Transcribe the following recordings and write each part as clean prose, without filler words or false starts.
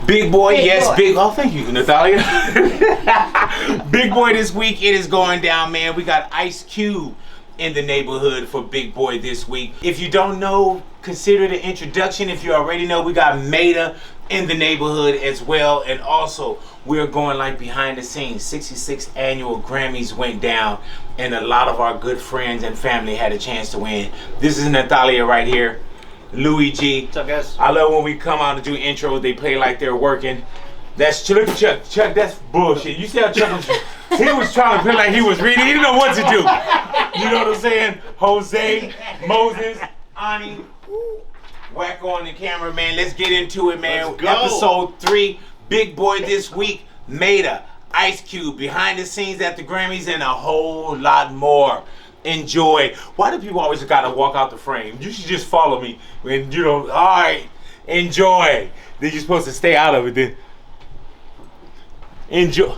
Big boy, big. Oh, thank you, Natalia. Big boy this week, it is going down, man. We got Ice Cube in the neighborhood for Big Boy this week. If you don't know, consider the introduction. If you already know, we got Maeta in the neighborhood as well. And also, we're going like behind the scenes. 66th annual Grammys went down, and a lot of our good friends and family had a chance to win. This is Natalia right here. Louis G. What's up, guys? I love when we come out to do intros, they play like they're working. That's look at Chuck. Chuck, that's bullshit. You see how Chuck was, he was trying to play like he was reading. He didn't know what to do. You know what I'm saying? Jose, Moses, Ani, Wacko on the camera, man. Let's get into it, man. Let's go. Episode 3, Big Boy this week, Maeta, Ice Cube, behind the scenes at the Grammys, and a whole lot more. Enjoy. Why do people always gotta walk out the frame? You should just follow me. When you know, all right, enjoy. Then you're supposed to stay out of it. Then enjoy.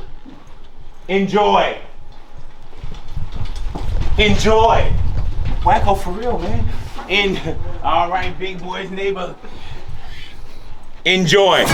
Enjoy. Enjoy. Wacko for real, man. And all right, Big Boy's neighbor. Enjoy.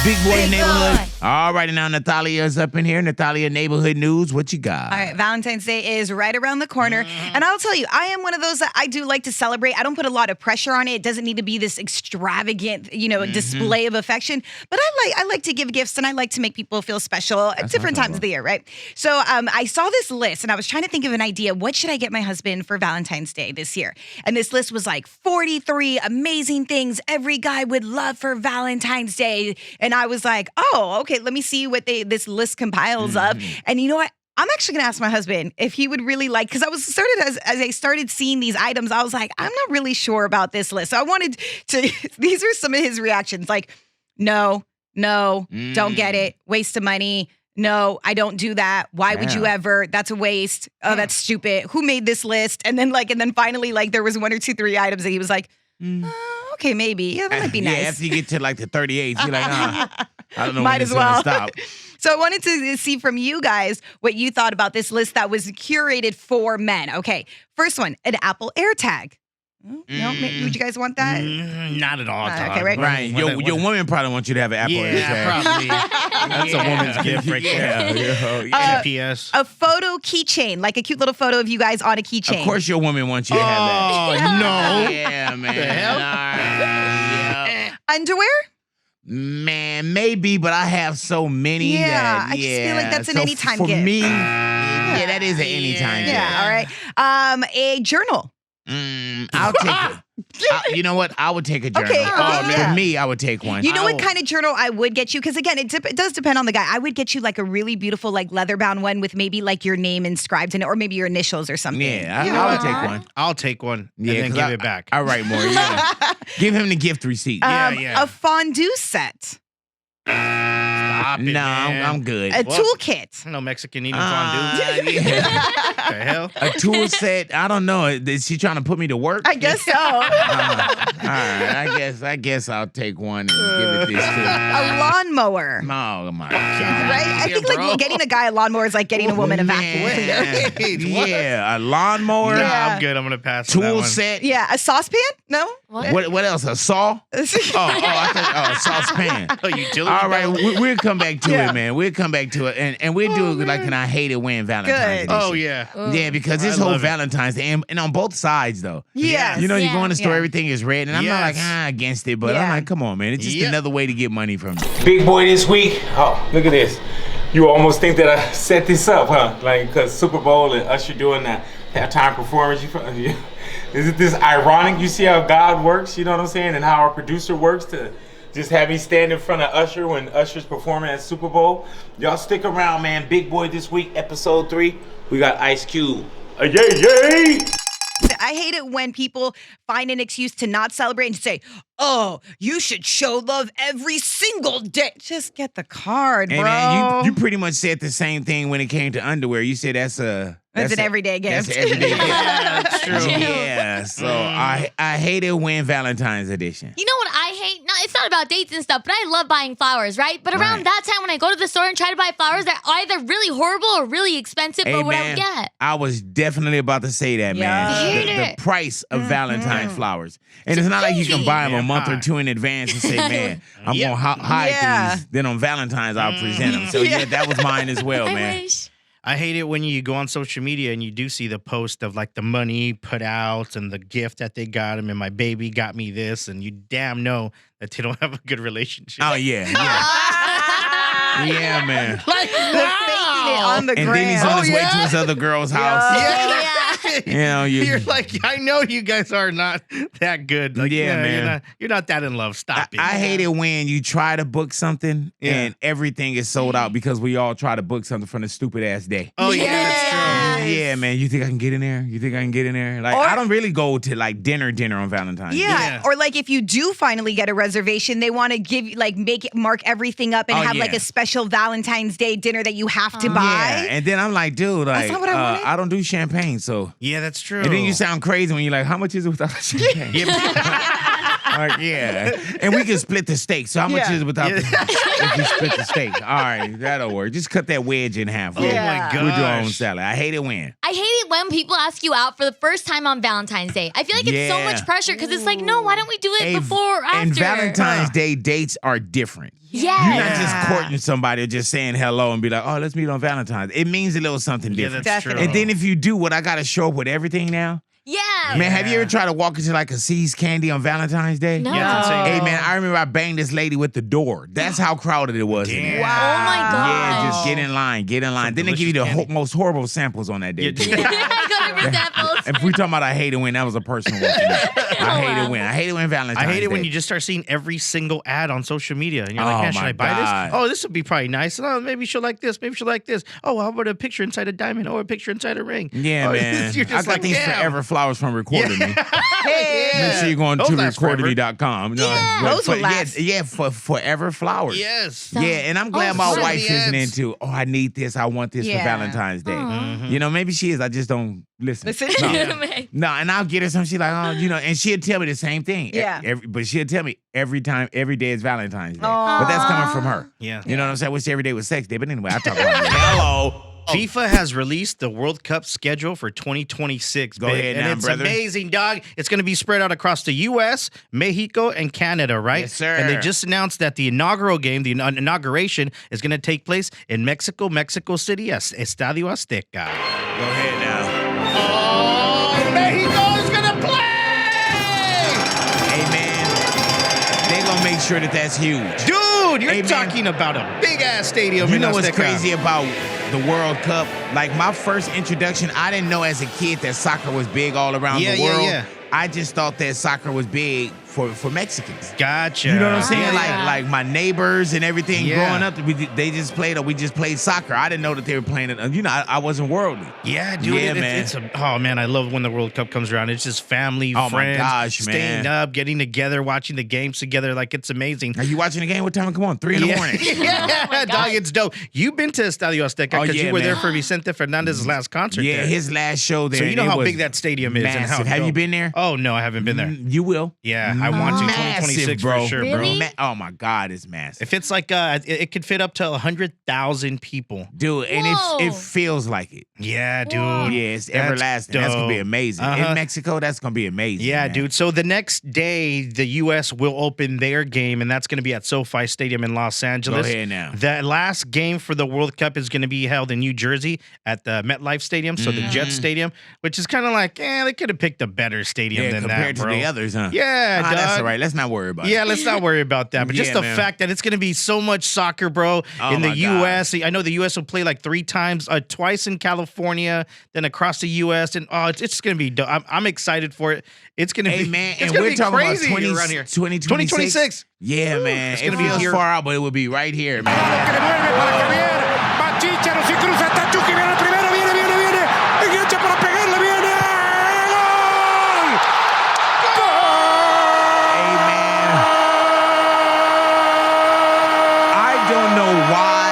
Big Boy neighborhood. All right, and now Natalia's up in here. Natalia Neighborhood News. What you got? All right, Valentine's Day is right around the corner. And I'll tell you, I am one of those that I do like to celebrate. I don't put a lot of pressure on it. It doesn't need to be this extravagant, display of affection. But I like to give gifts, and I like to make people feel special at different times of the year, right? So I saw this list, and I was trying to think of an idea. What should I get my husband for Valentine's Day this year? And this list was like 43 amazing things every guy would love for Valentine's Day. And I was like, oh, okay, let me see what this list compiles of. And you know what? I'm actually going to ask my husband if he would really like, because I was as I started seeing these items, I was like, I'm not really sure about this list. So I wanted to, these are some of his reactions, like, no, don't get it, waste of money. No, I don't do that. Why would you ever? That's a waste. Oh, that's stupid. Who made this list? And then finally, there was 1 or 2, 3 items that he was like, okay, maybe. Yeah, that might be nice. Yeah, after you get to the 38, you're like, I don't know Might when as it's gonna well. stop. So I wanted to see from you guys what you thought about this list that was curated for men. Okay, first one, an Apple AirTag. No, would you guys want that? Not at all. Okay, right. Right. Your woman probably wants you to have an Apple AirTag. Probably. That's a woman's gift right there. GPS. A photo keychain, like a cute little photo of you guys on a keychain. Of course your woman wants you to have that. Oh, no. Yeah, man. The hell? All right. Yeah. Underwear? Man, maybe, but I have so many that, I just feel like that's an anytime for gift. For me, that is an anytime gift. Yeah, all right. A journal. I'll take it. You know what? I would take a journal. Okay, For me, I would take one. You know what kind of journal I would get you? Because again, it does depend on the guy. I would get you like a really beautiful leather-bound one with maybe your name inscribed in it, or maybe your initials or something. Yeah, I would take one. I'll take one and Yeah, then give it back. I write more. Yeah, give him the gift receipt. A fondue set. Stop it, No, man. I'm good. A toolkit. No Mexican eating fondue. Yeah. What the hell? A tool set. I don't know. Is she trying to put me to work? I guess so. All right. I guess I'll take one and give it this too. A lawnmower. Oh my God. Right? I think getting a guy a lawnmower is like getting a woman a vacuum cleaner. Yeah, a lawnmower. Yeah. I'm good. I'm gonna pass on that Tool one. set. Yeah, a saucepan? No? What else? A saw? I thought, a saucepan. Oh, utility All right, belt? we'll come back to Yeah. it, man. We'll come back to it, and we'll do it like an I hate it when Valentine's Good. Day. Oh, yeah. Yeah, because this I whole love it. Valentine's Day, and on both sides though. Yes. You know, you go in the store, Yeah. everything is red, and I'm not like Yes. against it, but I'm Yeah. like, come on, man, it's just Yep. another way to get money from me. Big boy this week. Oh, look at this. You almost think that I set this up, huh? Because Super Bowl and Usher doing that halftime performance. Isn't this ironic? You see how God works, you know what I'm saying, and how our producer works to just have me stand in front of Usher when Usher's performing at Super Bowl. Y'all stick around, man. Big boy this week, episode 3. We got Ice Cube. Yay! I hate it when people find an excuse to not celebrate and say, oh, you should show love every single day. Just get the card, bro. And man, you pretty much said the same thing when it came to underwear. You said that's an everyday gift. That's an everyday gift. Yeah, that's true. Yeah, so I hate it when Valentine's edition. You know what I hate, no, it's not about dates and stuff, but I love buying flowers, right? But around that time when I go to the store and try to buy flowers, they're either really horrible or really expensive for what I get. I was definitely about to say that, man. The price of Valentine's flowers. And it's not like you can buy them a month or two in advance and say, man, I'm going to hide these. Then on Valentine's, I'll present them. So, that was mine as well, man. I wish. I hate it when you go on social media and you do see the post of like the money put out and the gift that they got him and my baby got me this, and you damn know that they don't have a good relationship. Oh, yeah. Yeah, man. Like, Faking it on the And gram. then he's on his way to his other girl's house. Yeah. You know, You're like, I know you guys are not that good. Like, man. You're not that in love. Stop it. I hate it when you try to book something and everything is sold out because we all try to book something from the stupid ass day. Oh, yeah, that's true. Yeah, man. You think I can get in there? You think I can get in there? Like, I don't really go to like dinner on Valentine's Day. Yeah. Or like if you do finally get a reservation, they want to give you like mark everything up and have like a special Valentine's Day dinner that you have to buy. Yeah, and then I'm like, dude, like, That's not what I wanted. I don't do champagne, so. Yeah, that's true. And then you sound crazy when you're like, how much is it without champagne? Like, and we can split the steak. So how much is it without if you split the steak? All right, that'll work. Just cut that wedge in half. Oh, my God. We'll do our own salad. I hate it when. I hate it when people ask you out for the first time on Valentine's Day. I feel like it's so much pressure because it's like, no, why don't we do it before or after? And Valentine's Day dates are different. Yeah. You're not just courting somebody or just saying hello and be like, oh, let's meet on Valentine's. It means a little something different. that's true. And then if you do what I got to show up with everything now. Yeah. Man, have you ever tried to walk into like a C's Candy on Valentine's Day? No. Yeah, Hey, man, I remember I banged this lady with the door. That's how crowded it was. In there. Oh my God. Yeah, just get in line, get in line. Then they give you the most horrible samples on that day. And if we talking about I hate it when, that was a personal one. I hate it when. I hate it when Valentine's I hate it when Day. you just start seeing every single ad on social media. And you're like, Oh, man, should my I buy God. this? Oh, this would be probably nice. Oh, maybe she'll like this. Maybe she'll like this. Oh, how about a picture inside a diamond? Or a picture inside a ring? Yeah, man. You're I just got like, these damn. Forever Flowers from Recording Me. Hey. Make sure you're going to Those last forever. recordemy.com. Those will last. Yeah, for Forever Flowers. Yes. Yeah, and I'm glad my so wife the isn't ads. into, I need this, I want this for Valentine's Day. You know, maybe she is, I just don't listen. No, and I'll get her something, she's like, and she'll tell me the same thing. Yeah. But she'll tell me every day is Valentine's Day. But that's coming from her. Yeah. You know what I'm saying? I wish every day was sex day, but anyway, I talk about it. Hello. FIFA has released the World Cup schedule for 2026. Go ahead and now, it's brother. amazing, dog. It's going to be spread out across the U.S., Mexico, and Canada, right? Yes, sir. And they just announced that the inaugural game, the inauguration, is going to take place in Mexico City, Estadio Azteca. Go ahead now. Oh, Mexico is going to play! Hey, man, they going to make sure that that's huge. Dude, you're Hey, man. talking about a big-ass stadium You in know what's Azteca. crazy about the World Cup? Like my first introduction, I didn't know as a kid that soccer was big all around the world. Yeah. I just thought that soccer was big for Mexicans. Gotcha. You know what I'm saying? Yeah. Like my neighbors and everything Yeah. growing up, we just played soccer. I didn't know that they were playing it. I wasn't worldly. Yeah, dude. Yeah, man. Oh, man, I love when the World Cup comes around. It's just family, Oh, my friends, gosh, staying man. up, getting together, watching the games together. Like, it's amazing. Are you watching the game? What time? Come on, 3 in the morning. Yeah, dog, it's dope. You've been to Estadio Azteca Oh, because yeah, you were there man. for Vicente Fernandez's last concert Yeah, there. his last show there. So you know it how was big that stadium is and how massive. Have you dope. been there? Oh, no, I haven't been there. You will. Yeah, I want to. Massive, 2026 bro. for sure, Really? bro. Oh my God, it's massive. If it's like, it could fit up to 100,000 people. Dude, and Whoa. it feels like it. Yeah, dude. Whoa. Yeah, it's That's everlasting. That's gonna be dope. amazing. Uh-huh. In Mexico, that's gonna be amazing. Yeah, man. dude. So the next day, the U.S. will open their game, and that's going to be at SoFi Stadium in Los Angeles. Go ahead now. The last game for the World Cup is going to be held in New Jersey at the MetLife Stadium, so the Jet Stadium, which is kind of like, they could have picked a better stadium Yeah, than compared that, to bro. the others, huh? Yeah, That's dog. all right. Let's not worry about it. Yeah, let's not worry about that. But just Yeah, the man. fact that it's going to be so much soccer, bro, Oh, in the my U.S. I know the U.S. will play like 3 times, twice in California, then across the U.S. And it's going to be dope. I'm excited for it. It's going to Hey be, man, it's and gonna we're be talking about crazy 20, around here. 2026. Yeah, man. it's It gonna be feels here. far out, but it will be right here, man. Que le mueve para Javier. Va Chicharo, si cruza, está Chucky, viene el primero, viene. Engancha para pegarle, viene. ¡Gol! Hey man, I don't know why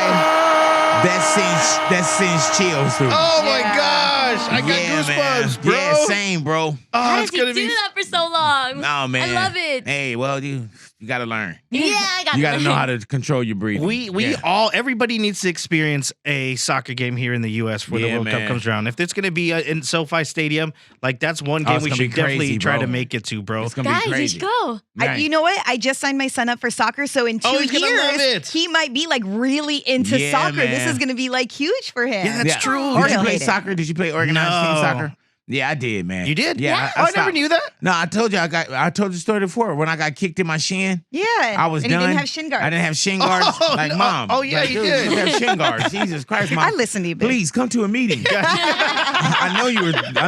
that sends chills through. Oh my gosh. I got yeah, goosebumps, man. bro. Yeah, same, bro. How Oh, does it's he going to do be. that for so long? Oh, man. I love it. it. Hey, well, you got to learn. Yeah, I got You got to know how to control your breathing. Everybody needs to experience a soccer game here in the U.S. before the World Cup comes around. If it's going to be in SoFi Stadium, like that's one game we should definitely try to make it to, bro. It's going to be crazy. You should go. You know what? I just signed my son up for soccer, so in 2 years, he might be like really into soccer. Man. This is going to be like huge for him. Yeah, that's true. Did you play soccer? Did you play organized team soccer? Yeah, I did, man. You did? Yeah. I never knew that. No, I told you I told the story before. When I got kicked in my shin. Yeah. I was done. You didn't have shin guards. I didn't have shin guards. Mom. Oh, yeah, you did. You have shin guards. Jesus Christ, Mom. I listened to you, babe. Please come to a meeting. I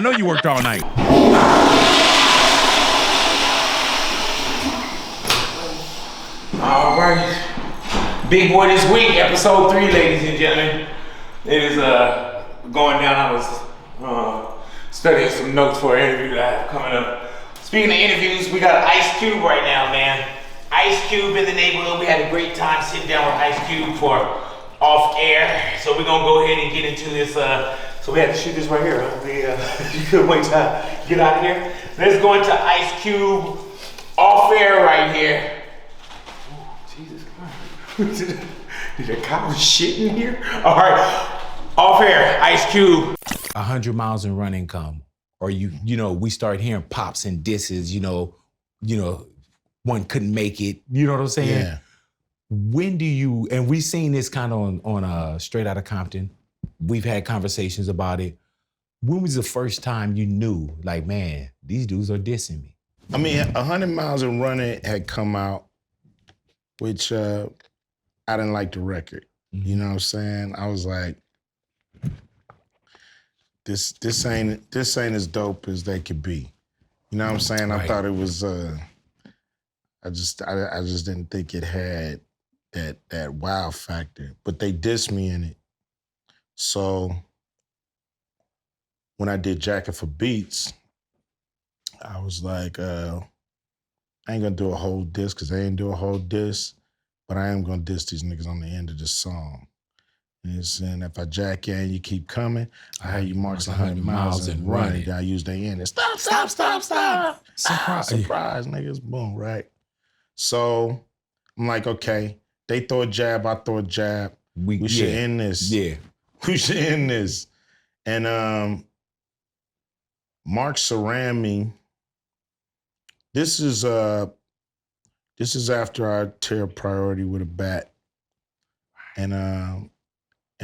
know you worked all night. All right. Big Boy this week, episode 3, ladies and gentlemen. It is going down. I was studying some notes for an interview that I have coming up. Speaking of interviews, we got Ice Cube right now, man. Ice Cube in the neighborhood. We had a great time sitting down with Ice Cube for off air. So we're gonna go ahead and get into this. So we had to shoot this right here. Huh? You couldn't wait to get out of here. Let's go into Ice Cube off air right here. Ooh, Jesus Christ. Did a cow shit in here? All right. Off air, Ice Cube. 100 miles in run income, or we start hearing pops and disses, one couldn't make it, you know what I'm saying? Yeah. When do you, and we've seen this kind of on Straight Outta Compton, we've had conversations about it. When was the first time you knew, like, man, these dudes are dissing me? I mean, 100 Miles in Running had come out, which I didn't like the record. You know what I'm saying? I was like, this ain't as dope as they could be. You know what I'm saying? Right. I thought it was I just didn't think it had that wow factor. But they dissed me in it. So when I did Jacket for Beats, I was like, I ain't gonna do a whole diss because they ain't do a whole diss, but I am gonna diss these niggas on the end of this song. And it's saying, if I jack you and you keep coming, I have you march 100 miles and run it. I use the end and stop. Surprise, niggas, boom, right? So I'm like, okay, they throw a jab, I throw a jab. We should end this. Yeah. We should end this. And Mark Cerami, this is after I tear Priority with a bat.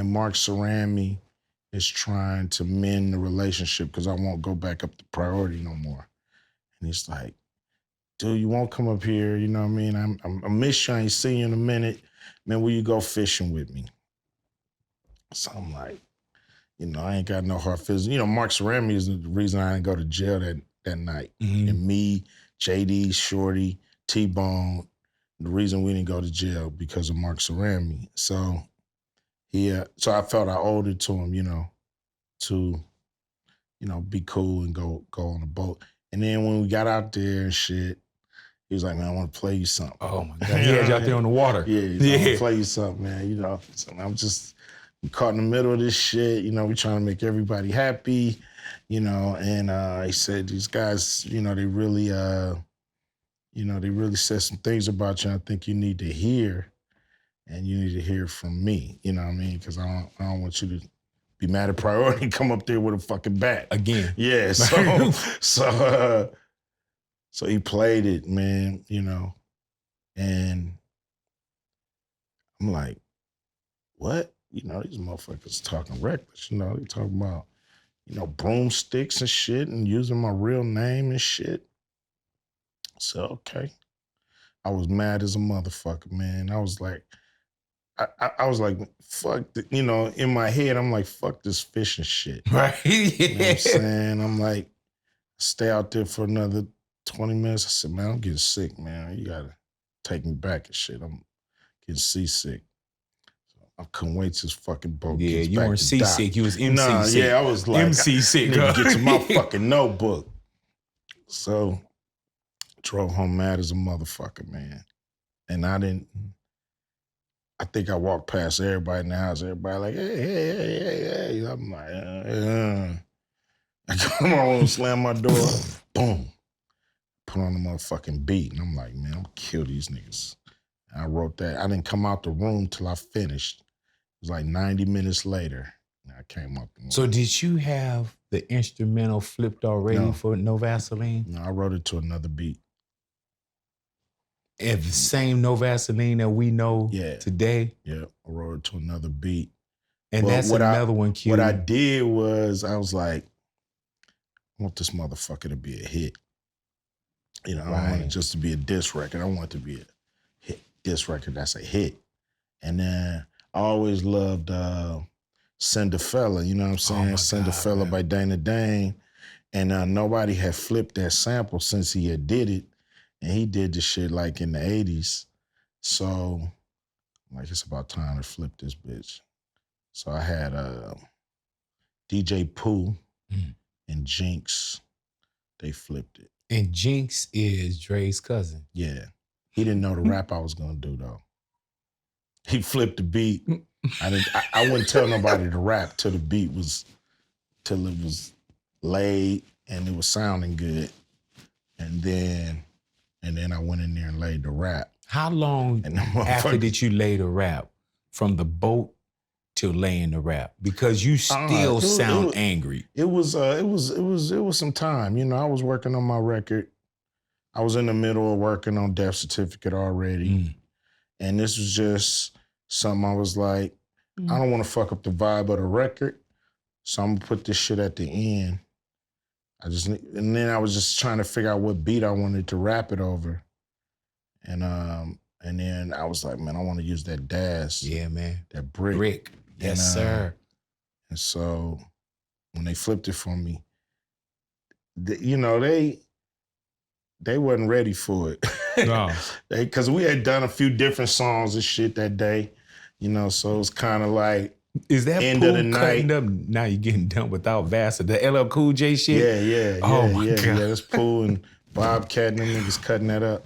And Mark Cerami is trying to mend the relationship because I won't go back up to Priority no more. And he's like, dude, you won't come up here, you know what I mean? I miss you, I ain't seen you in a minute. Man, will you go fishing with me? So I'm like, I ain't got no hard feelings. Mark Cerami is the reason I didn't go to jail that night. Mm-hmm. And me, JD, Shorty, T-Bone, the reason we didn't go to jail because of Mark Cerami. So so I felt I owed it to him, to, be cool and go on the boat. And then when we got out there and shit, he was like, man, I want to play you something. Oh my God. He had you out there on the water. Yeah, he's like, I want to play you something, man. So I'm just caught in the middle of this shit. We trying to make everybody happy, and he said, these guys, they really, they really said some things about you I think you need to hear. And you need to hear from me, you know what I mean? Because I don't want you to be mad at Priority and come up there with a fucking bat. Again. Yeah, so he played it, man, and I'm like, what? These motherfuckers talking reckless, they talking about, broomsticks and shit and using my real name and shit. So, okay. I was mad as a motherfucker, man. I was like, fuck, in my head, I'm like, fuck this fishing shit. Right. You know what I'm saying? I'm like, stay out there for another 20 minutes. I said, man, I'm getting sick, man. You gotta take me back and shit. I'm getting seasick. So I couldn't wait till this fucking boat gets back. Yeah, you weren't seasick, you was MC sick. Yeah, I was like, MC sick. Get to my fucking notebook. So, drove home mad as a motherfucker, man. And I think I walked past everybody in the house. Everybody like, hey. I'm like, I come on, slam my door. Boom. put on the motherfucking beat. And I'm like, man, I'm gonna kill these niggas. And I wrote that. I didn't come out the room till I finished. It was like 90 minutes later. And I came out the room. So did you have the instrumental flipped already for No Vaseline? No, I wrote it to another beat. And the same No Vaseline that we know today? Yeah, I wrote it to another beat. And that's another one, Q. What I did was, I was like, I want this motherfucker to be a hit. You know, I don't want it just to be a diss record. I want it to be a hit, diss record that's a hit. And then I always loved Cinderfella, you know what I'm saying? Cinderfella by Dana Dane. And nobody had flipped that sample since he had did it. And he did the shit like in the 80s. So, like, it's about time to flip this bitch. So I had DJ Pooh and Jinx. They flipped it. And Jinx is Dre's cousin. Yeah. He didn't know the rap I was gonna do though. He flipped the beat. I wouldn't tell nobody to rap till the beat was, till it was laid and it was sounding good. And then I went in there and laid the rap. How long after did you lay the rap? From the boat till laying the rap? Because you still sound angry. It was some time. You know, I was working on my record. I was in the middle of working on Death Certificate already. And this was just something I was like, I don't want to fuck up the vibe of the record. So I'm gonna put this shit at the end. And then I was just trying to figure out what beat I wanted to rap it over. And then I was like, man, I want to use that Daz. Yeah, man. That brick. Yes, sir. And so when they flipped it for me, they wasn't ready for it. No. Because we had done a few different songs and shit that day, you know, so it was kind of like, is that end of the night? Up, now you're getting done without Vassar. The LL Cool J shit? Yeah. Oh, my God. Yeah, that's Pooh and Bobcat and them niggas cutting that up.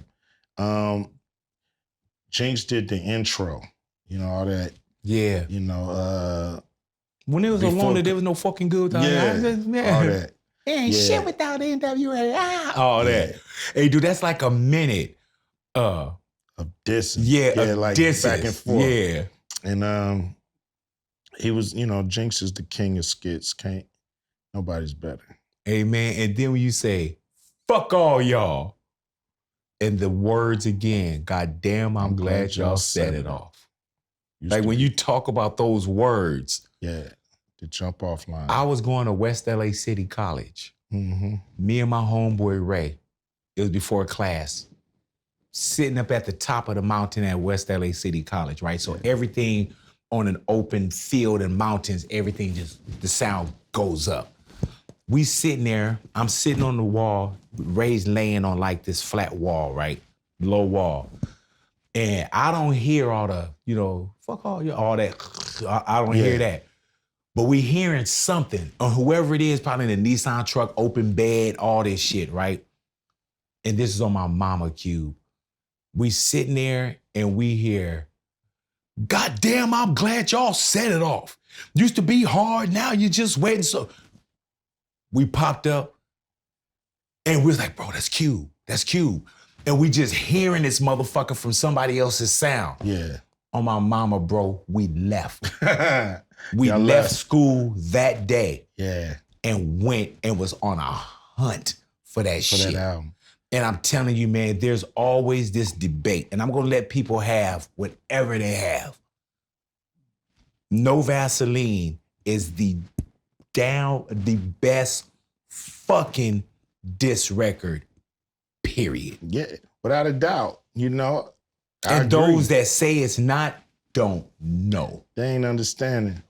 Jinx did the intro, you know, all that. Yeah. You know, when it was alone, there was no fucking good time. All that. Ain't shit without NWA. All that. Hey, dude, that's like a minute of dissing. Yeah, like dissing. Back and forth. Yeah. And he was, you know, Jinx is the king of skits. Nobody's better. Hey, man, and then when you say, fuck all y'all, and the words again, God damn, I'm glad y'all set it off. Like when you talk about those words. Yeah, the jump off line. I was going to West LA City College. Me and my homeboy Ray, it was before class, sitting up at the top of the mountain at West LA City College, right? So everything on an open field and mountains, everything just, the sound goes up. We sitting there, I'm sitting on the wall, Ray's laying on like this flat wall, right? Low wall. And I don't hear all the, you know, fuck all that. I don't hear that. But we hearing something, or whoever it is, probably in a Nissan truck, open bed, all this shit, right? And this is on my mama cube. We sitting there and we hear, God damn, I'm glad y'all set it off. Used to be hard, now you just waiting. So we popped up and we was like, bro, that's Cube. That's Cube. And we just hearing this motherfucker from somebody else's sound. Yeah. On my mama, bro, we left. We left school that day. Yeah. And went and was on a hunt for that shit. That album. And I'm telling you, man, there's always this debate. And I'm going to let people have whatever they have. No Vaseline is the best fucking diss record, period. Yeah, without a doubt, you know. And those that say it's not, don't know. They ain't understanding.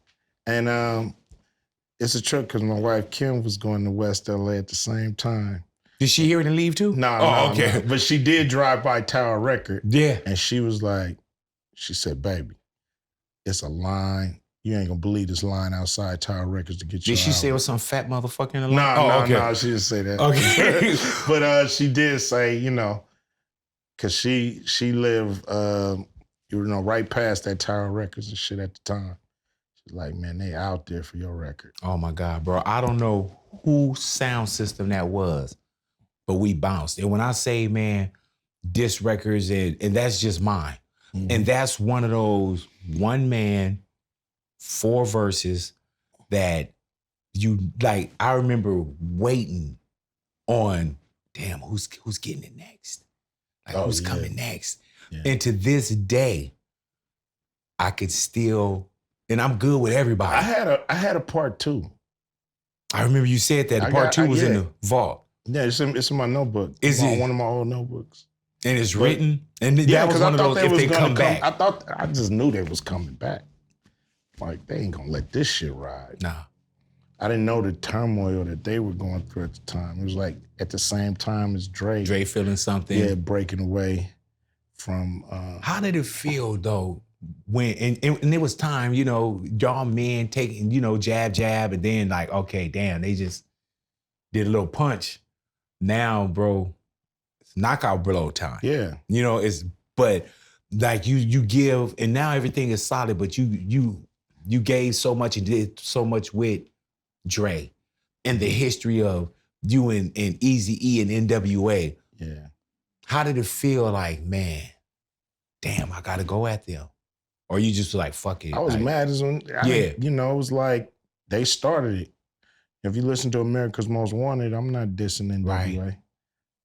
And it's a trip because my wife Kim was going to West LA at the same time. Did she hear it and leave too? No, okay. No. But she did drive by Tower Record. Yeah. And she was like, she said, baby, it's a line. You ain't gonna believe this line outside Tower Records to get you. Did she say it was some fat motherfucker in the line? No, she didn't say that. Okay. But she did say, you know, because she lived, right past that Tower Records and shit at the time. She's like, man, they out there for your record. Oh my God, bro. I don't know whose sound system that was, but we bounced. And when I say, man, diss records, and that's just mine. Mhm. And that's one of those 1 man, 4 verses that you like. I remember waiting on, damn, who's getting it next? Like, Oh, who's yeah. coming next? Yeah. And to this day, I could still, and I'm good with everybody. I had a part 2. I remember you said that. Part 2 was in the vault. Yeah, it's in my notebook. Is it? One of my old notebooks. And it's written? And Yeah, that was one of those, if they come back. I just knew they was coming back. Like, they ain't gonna let this shit ride. Nah. I didn't know the turmoil that they were going through at the time. It was like at the same time as Dre. Dre feeling something. Yeah, breaking away from... How did it feel, though, when, and it was time, you know, y'all men taking, you know, jab, and then like, okay, damn, they just did a little punch. Now, bro, it's knockout blow time. Yeah. You know, but like you give, and now everything is solid, but you gave so much and did so much with Dre and the history of you and Eazy-E and NWA. Yeah. How did it feel like, man, damn, I gotta go at them? Or you just like, fuck it? I was like, mad as when, you know, it was like, they started it. If you listen to America's Most Wanted, I'm not dissing NWA. Right.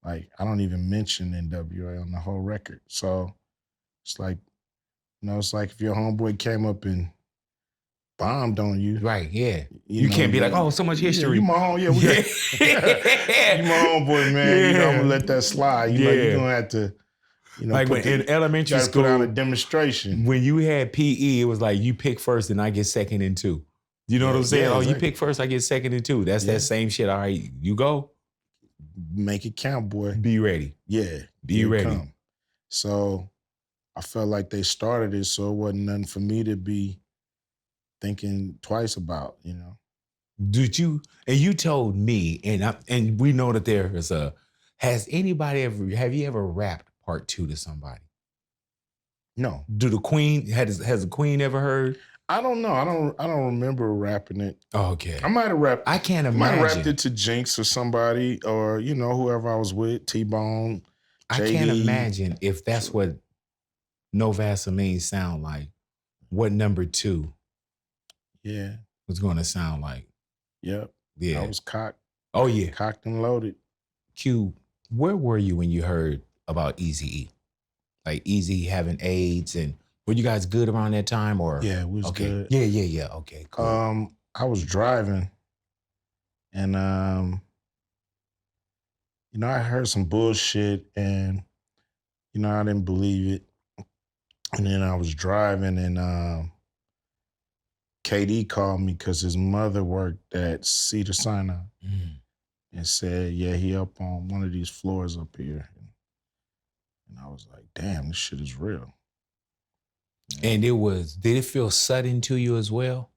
Like, I don't even mention NWA on the whole record. So it's like, you know, it's like if your homeboy came up and bombed on you. Right, yeah. You know, can't be like, oh, so much history. You my home, you my homeboy, man. Yeah. You know, I'm gonna let that slide. You know, you're gonna have to, you know, like when in elementary school, put out a demonstration. When you had PE, it was like you pick first and I get second and 2. You know what I'm saying? Yeah, oh, exactly. you pick first, I get second and 2. That's that same shit. All right, you go. Make it count, boy. Be ready. Yeah. Be ready. Come. So I felt like they started it, so it wasn't nothing for me to be thinking twice about, you know. Did you? And you told me, and we know that there is has anybody have you ever rapped part 2 to somebody? No. Do the Queen, has the Queen ever heard? I don't know. I don't remember rapping it. Oh, okay. I might have rapped. I can't I might have imagine. rapped it to Jinx or somebody, or you know, whoever I was with, T-Bone. I JD. can't imagine if that's what No Vaseline sound like. What number 2 Yeah. was going to sound like? Yep. Yeah. I was cocked. Oh yeah. Cocked and loaded. Q, where were you when you heard about Eazy-E? Like Eazy having AIDS, and were you guys good around that time, or? Yeah, it was okay. good. Yeah. Okay, cool. I was driving, and you know, I heard some bullshit, and you know, I didn't believe it. And then I was driving, and KD called me because his mother worked at Cedar Sinai, and said, "Yeah, he up on one of these floors up here." And I was like, "Damn, this shit is real." And did it feel sudden to you as well?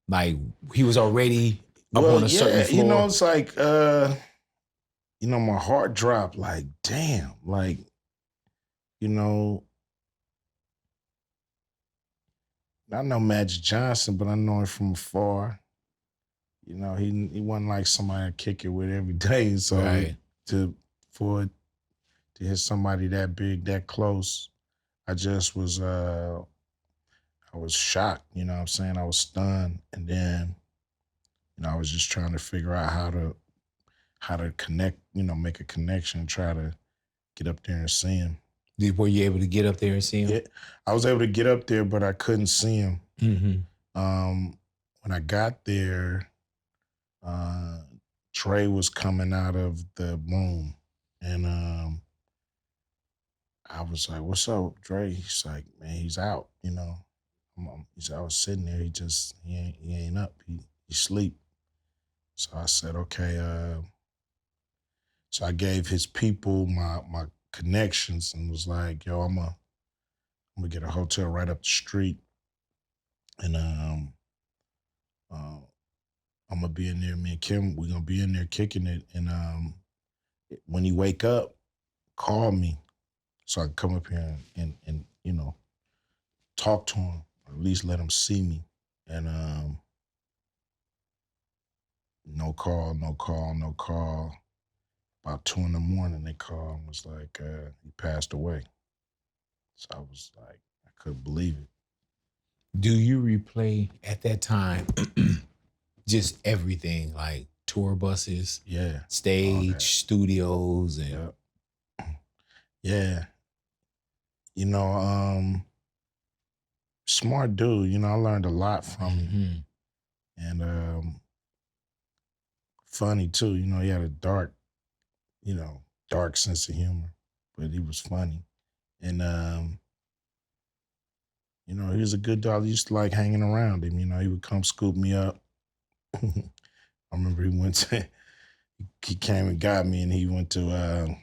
Like he was already up on a certain floor? You know, it's like, you know, my heart dropped, like, damn, like, you know, I know Magic Johnson, but I know him from afar. You know, he wasn't like somebody I kick it with every day. So right. to hit somebody that big, that close, I just was I was shocked, you know what I'm saying? I was stunned. And then, you know, I was just trying to figure out how to connect, you know, make a connection, try to get up there and see him. Were you able to get up there and see him? Yeah, I was able to get up there, but I couldn't see him. Mm-hmm. When I got there, Trey was coming out of the room, and I was like, "What's up, Dre?" He's like, "Man, he's out." You know, he said, "I was sitting there. He ain't up. He sleep." So I said, "Okay." So I gave his people my connections and was like, "Yo, I'm gonna get a hotel right up the street, and I'm gonna be in there. Me and Kim, we're gonna be in there kicking it. And when you wake up, call me so I can come up here and you know, talk to him, or at least let him see me." And no call. about 2 a.m, they called and was like, he passed away. So I was like, I couldn't believe it. Do you replay at that time just everything, like tour buses, Yeah. stage, studios, and Yeah. You know, smart dude. You know, I learned a lot from him. And funny too. You know, he had a dark sense of humor, but he was funny. And you know, he was a good dog. I used to like hanging around him. You know, he would come scoop me up. I remember he came and got me, and he went to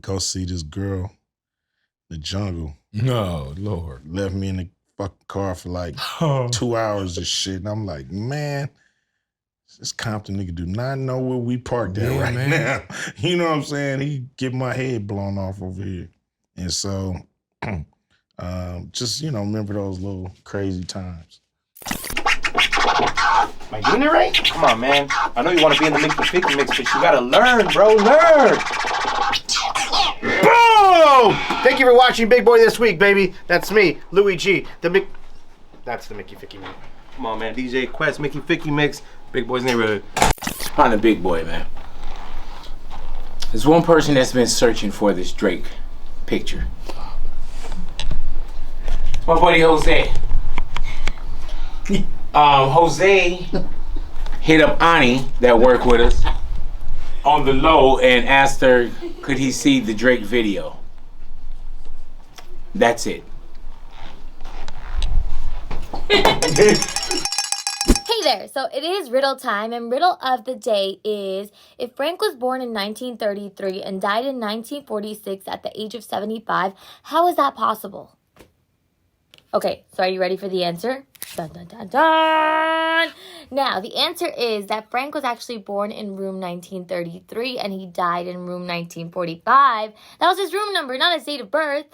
go see this girl in the jungle. no, Lord. Left me in the fucking car for like 2 hours of shit. And I'm like, man, this Compton nigga do not know where we parked at right now. You know what I'm saying? He get my head blown off over here. And so just, you know, remember those little crazy times. Am I getting it right? Come on, man. I know you want to be in the Mickey 50 mix, but you gotta learn, bro. Learn. Boom! Thank you for watching Big Boy This Week, baby. That's me, Louis G. That's the Mickey Ficky mix. Come on, man. DJ Quest, Mickey 50 mix, Big Boy's Neighborhood. On the Big Boy, man. There's one person that's been searching for this Drake picture. It's my buddy Jose. Jose hit up Ani that worked with us on the low and asked her, could he see the Drake video? That's it. Hey there, so it is riddle time, and riddle of the day is, if Frank was born in 1933 and died in 1946 at the age of 75, how is that possible? Okay, so are you ready for the answer? Dun, dun, dun, dun. Now, the answer is that Frank was actually born in room 1933 and he died in room 1945. That was his room number, not his date of birth.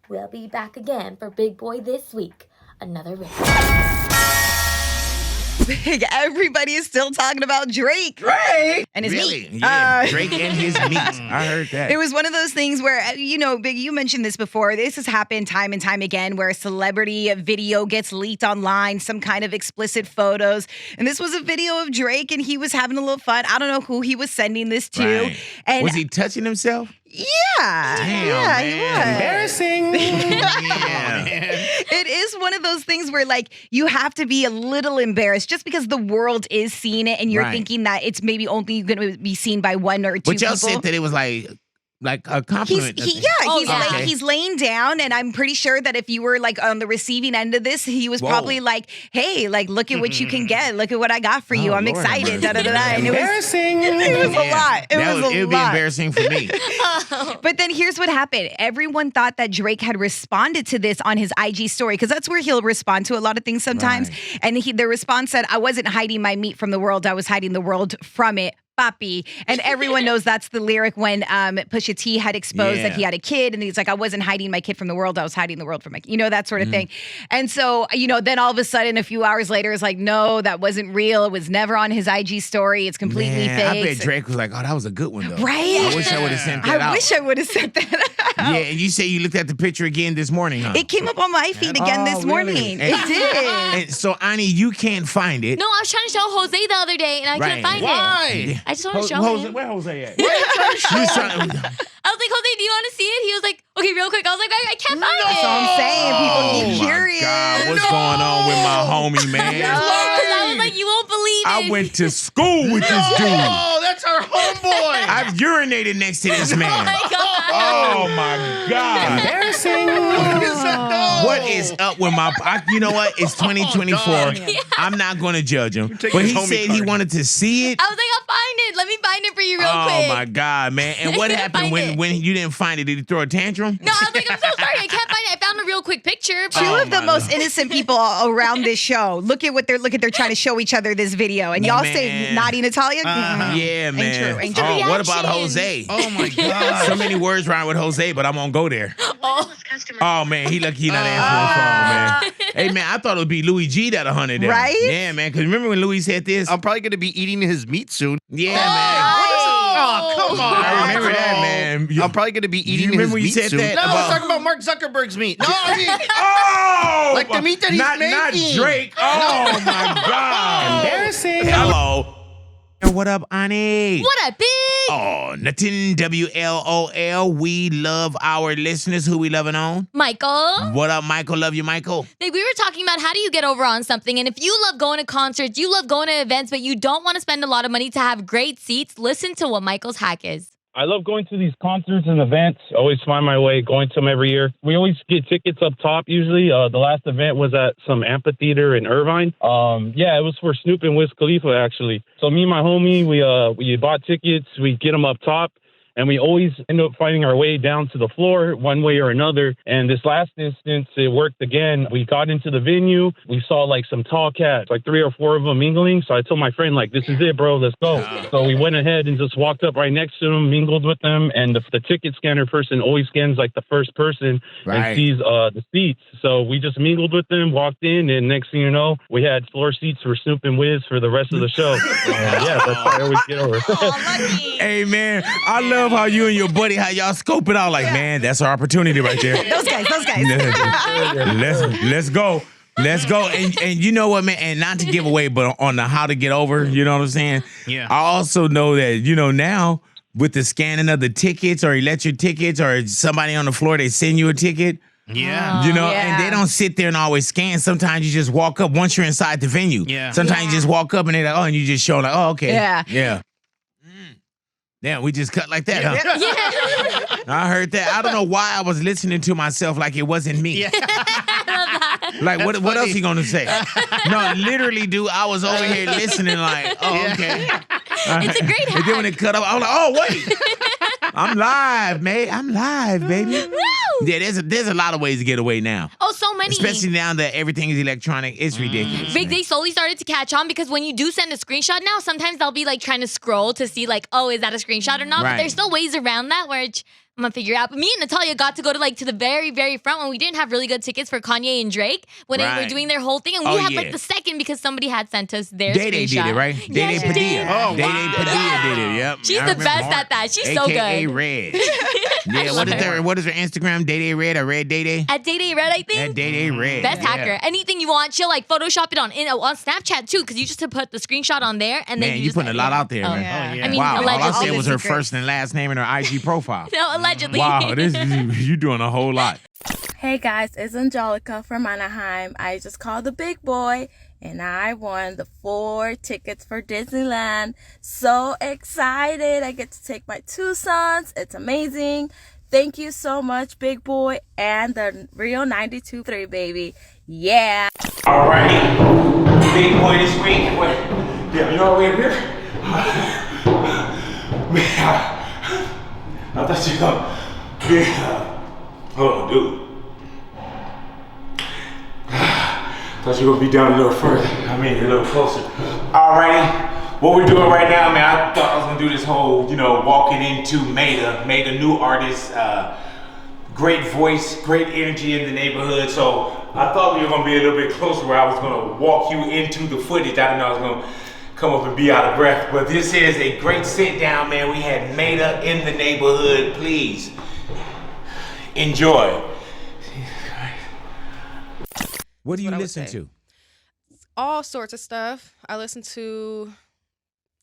We'll be back again for Big Boy This Week. Another riddle. Everybody is still talking about Drake. And his Really? meat. Yeah, Drake and his meat. I heard that. It was one of those things where, you know, Big, you mentioned this before. This has happened time and time again where a celebrity video gets leaked online, some kind of explicit photos. And this was a video of Drake and he was having a little fun. I don't know who he was sending this to. Right. And Was he touching himself? yeah. Damn, yeah, he man. was. Embarrassing. Yeah. It is one of those things where, like, you have to be a little embarrassed just because the world is seeing it and you're Right. thinking that it's maybe only going to be seen by one or two But y'all people. said that it was like a compliment. He's laying down, and I'm pretty sure that if you were like on the receiving end of this, he was probably like, "Hey, like, look at what you can get. Look at what I got for you. I'm Lord excited." have mercy. And it was a lot. It would be embarrassing for me. But then here's what happened. Everyone thought that Drake had responded to this on his IG story because that's where he'll respond to a lot of things sometimes. Right. And the response said, "I wasn't hiding my meat from the world. I was hiding the world from it. Papi." And everyone knows that's the lyric when Pusha T had exposed that he had a kid, and he's like, "I wasn't hiding my kid from the world. I was hiding the world from my kid." You know, that sort of thing. And so, you know, then all of a sudden, a few hours later, it's like, no, that wasn't real. It was never on his IG story. It's completely fake. I bet Drake was like, "Oh, that was a good one, though." Right? I wish I would have sent that out. I wish I would have sent that out. Yeah, and you say you looked at the picture again this morning, huh? It came up on my feed again this morning. And- It did. And so, Ani, you can't find it. No, I was trying to show Jose the other day and I couldn't find it. I just want to show him. Where Jose at? I was like, Jose, do you want to see it? He was like, okay, real quick. I was like, I can't find it. That's what I'm saying. People Oh get my curious. God, what's going on with my homie, man? Because I was like, you won't believe it. I went to school with this dude. Oh, that's our homeboy. I've urinated next to this Oh man. my God. Oh my God. Embarrassing. What is up with my... you know what? It's 2024. I'm not going to judge him. taking But his he homie said he card. wanted to see it. I was like, I'll find it. Let me find it for you real quick. Oh my God, man. And what I happened couldn't find when you didn't find it? Did he throw a tantrum? No, I was like, I'm so sorry. I can't find it. I found a real quick picture. Two Oh of the my most Lord. innocent people around this show. Look at what they're trying to show each other this video, and y'all say Man. naughty Natalia. Yeah, man. Ain't true. Ain't The true. Oh, what about reaction. Jose? Oh my God. So many words rhyme with Jose, but I won't go there. Oh man, he lucky he not answering the phone, man. Hey man, I thought it would be Louis G that hunted down. Right? Yeah, man. Cause remember when Louis said this? I'm probably going to be eating his meat soon. Yeah, man. Oh, come on. I remember that, man. I'm probably going to be eating remember his when you meat said soon. that No, I was about- talking about Mark Zuckerberg's meat. No, I mean, Oh! like the meat that he's not making. Drake. Oh, my God. Embarrassing. Hello. What up, Ani? What up, big? Oh, nothing. WLOL. We love our listeners. Who we loving on? Michael? What up, Michael? Love you, Michael. Babe, we were talking about how do you get over on something, and if you love going to concerts, you love going to events, but you don't want to spend a lot of money to have great seats, listen to what Michael's hack is. I love going to these concerts and events. Always find my way going to them every year. We always get tickets up top usually. The last event was at some amphitheater in Irvine. Yeah, it was for Snoop and Wiz Khalifa, actually. So me and my homie, we bought tickets. We get them up top. And we always end up finding our way down to the floor one way or another. And this last instance, it worked again. We got into the venue. We saw like some tall cats, like 3 or 4 of them mingling. So I told my friend, like, this is it, bro. Let's go. So we went ahead and just walked up right next to them, mingled with them. And the ticket scanner person always scans like the first person and sees the seats. So we just mingled with them, walked in. And next thing you know, we had floor seats for Snoop and Wiz for the rest of the show. Yeah, that's how I always get over. Hey, man, I love how you and your buddy, how y'all scope it out. Like, man, that's our opportunity right there. Those guys. Let's go. Let's go. And you know what, man? And not to give away, but on the how to get over, you know what I'm saying? Yeah. I also know that, now with the scanning of the tickets or electric tickets or somebody on the floor, they send you a ticket. Yeah. And they don't sit there and always scan. Sometimes you just walk up once you're inside the venue. Yeah. Sometimes you just walk up and they're like, oh, and you just show like, oh, okay. Yeah. Yeah. Damn, we just cut like that, huh? Yeah. I heard that. I don't know why I was listening to myself like it wasn't me. Like, what else you gonna say? No, literally, dude, I was over here listening like, oh, okay. It's a great hack. And then when it cut up, I was like, oh, wait. I'm live, man. I'm live, baby. Woo! Yeah, there's a lot of ways to get away now. Oh, so many. Especially now that everything is electronic. It's ridiculous. Big, they slowly started to catch on because when you do send a screenshot now, sometimes they'll be like trying to scroll to see like, oh, is that a screenshot or not? Right. But there's still ways around that where I'm gonna figure it out. But me and Natalia got to go to the very, very front when we didn't have really good tickets for Kanye and Drake when they were doing their whole thing. And we had like the second because somebody had sent us their Day screenshot. did it, right? Yes, Day she did. Padilla. Day Padilla did it, yep. She's I the remember best at that. She's so AKA good. Red. Yeah, what is her Instagram? Day Red or Red Day? At Day Red, I think. At Day Red. Best hacker. Anything you want, she'll like Photoshop it on Snapchat too, because you just put the screenshot on there and then Man, you you just putting a lot out there, man. yeah. I mean, Wow, all I allegedly. said was her first and last name and her IG profile. No, allegedly. Wow, you doing a whole lot. Hey guys, it's Angelica from Anaheim. I just called the big boy and I won the 4 tickets for Disneyland. So excited. I get to take my 2 sons. It's amazing. Thank you so much, big boy, and the Rio 92.3, baby. Yeah. Alrighty, big boy this week. Yeah, you know what we're here? I thought you were gonna be. Oh, dude. Thought you were gonna be down a little further. I mean, a little closer. Alrighty. What we're doing right now, man, I thought I was gonna do this whole, walking into Maeta. Maeta, new artist, great voice, great energy in the neighborhood. So I thought we were gonna be a little bit closer where I was gonna walk you into the footage. I didn't know I was gonna come up and be out of breath. But this is a great sit down, man. We had Maeta in the neighborhood. Please enjoy. What do you what I would listen say. to? All sorts of stuff. I listen to.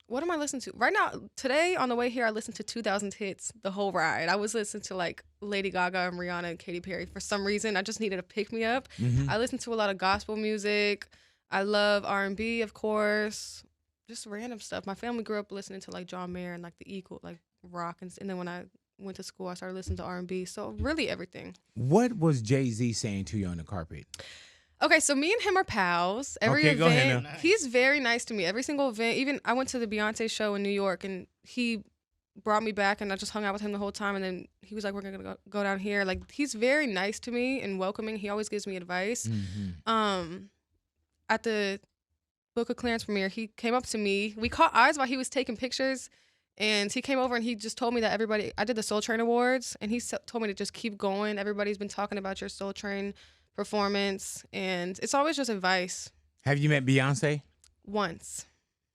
What am I listening to? Right now, today on the way here, I listened to 2000 hits the whole ride. I was listening to like Lady Gaga and Rihanna and Katy Perry. For some reason, I just needed a pick-me-up. I listen to a lot of gospel music. I love R&B, of course. Just random stuff. My family grew up listening to like John Mayer and like the Eagle, like rock. And then when I went to school, I started listening to R&B. So really everything. What was Jay-Z saying to you on the carpet? Okay, so me and him are pals. Every Okay, event, go ahead now. he's very nice to me. Every single event, even I went to the Beyonce show in New York, and he brought me back, and I just hung out with him the whole time. And then he was like, "We're gonna go down here." Like, he's very nice to me and welcoming. He always gives me advice. At the Book of Clarence premiere, he came up to me. We caught eyes while he was taking pictures, and he came over and he just told me that everybody. I did the Soul Train Awards, and he told me to just keep going. Everybody's been talking about your Soul Train performance, and it's always just advice. Have you met Beyonce? Once.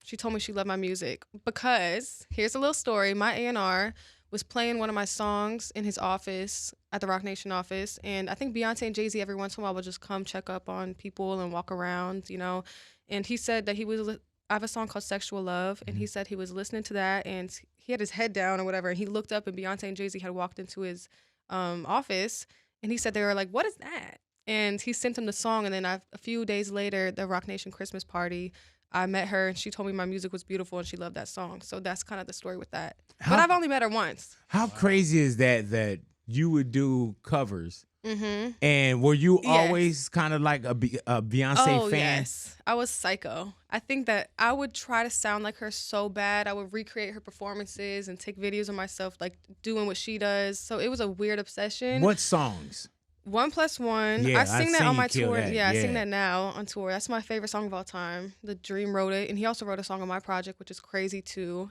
She told me she loved my music because here's a little story. My A&R was playing one of my songs in his office at the Rock Nation office. And I think Beyonce and Jay-Z every once in a while would just come check up on people and walk around, you know. And he said that I have a song called Sexual Love. And he said he was listening to that and he had his head down or whatever. And he looked up and Beyonce and Jay-Z had walked into his office. And he said they were like, what is that? And he sent him the song. And then a few days later, the Rock Nation Christmas party, I met her and she told me my music was beautiful and she loved that song. So that's kind of the story with that. But I've only met her once. How crazy is that you would do covers? Mm-hmm. And were you always kind of like a Beyonce fan? Yes. I was psycho. I think that I would try to sound like her so bad. I would recreate her performances and take videos of myself like doing what she does. So it was a weird obsession. What songs? 1+1. Yeah, I sing that on my tour. that. Yeah, I sing that now on tour. That's my favorite song of all time. The Dream wrote it, and he also wrote a song on my project, which is crazy too.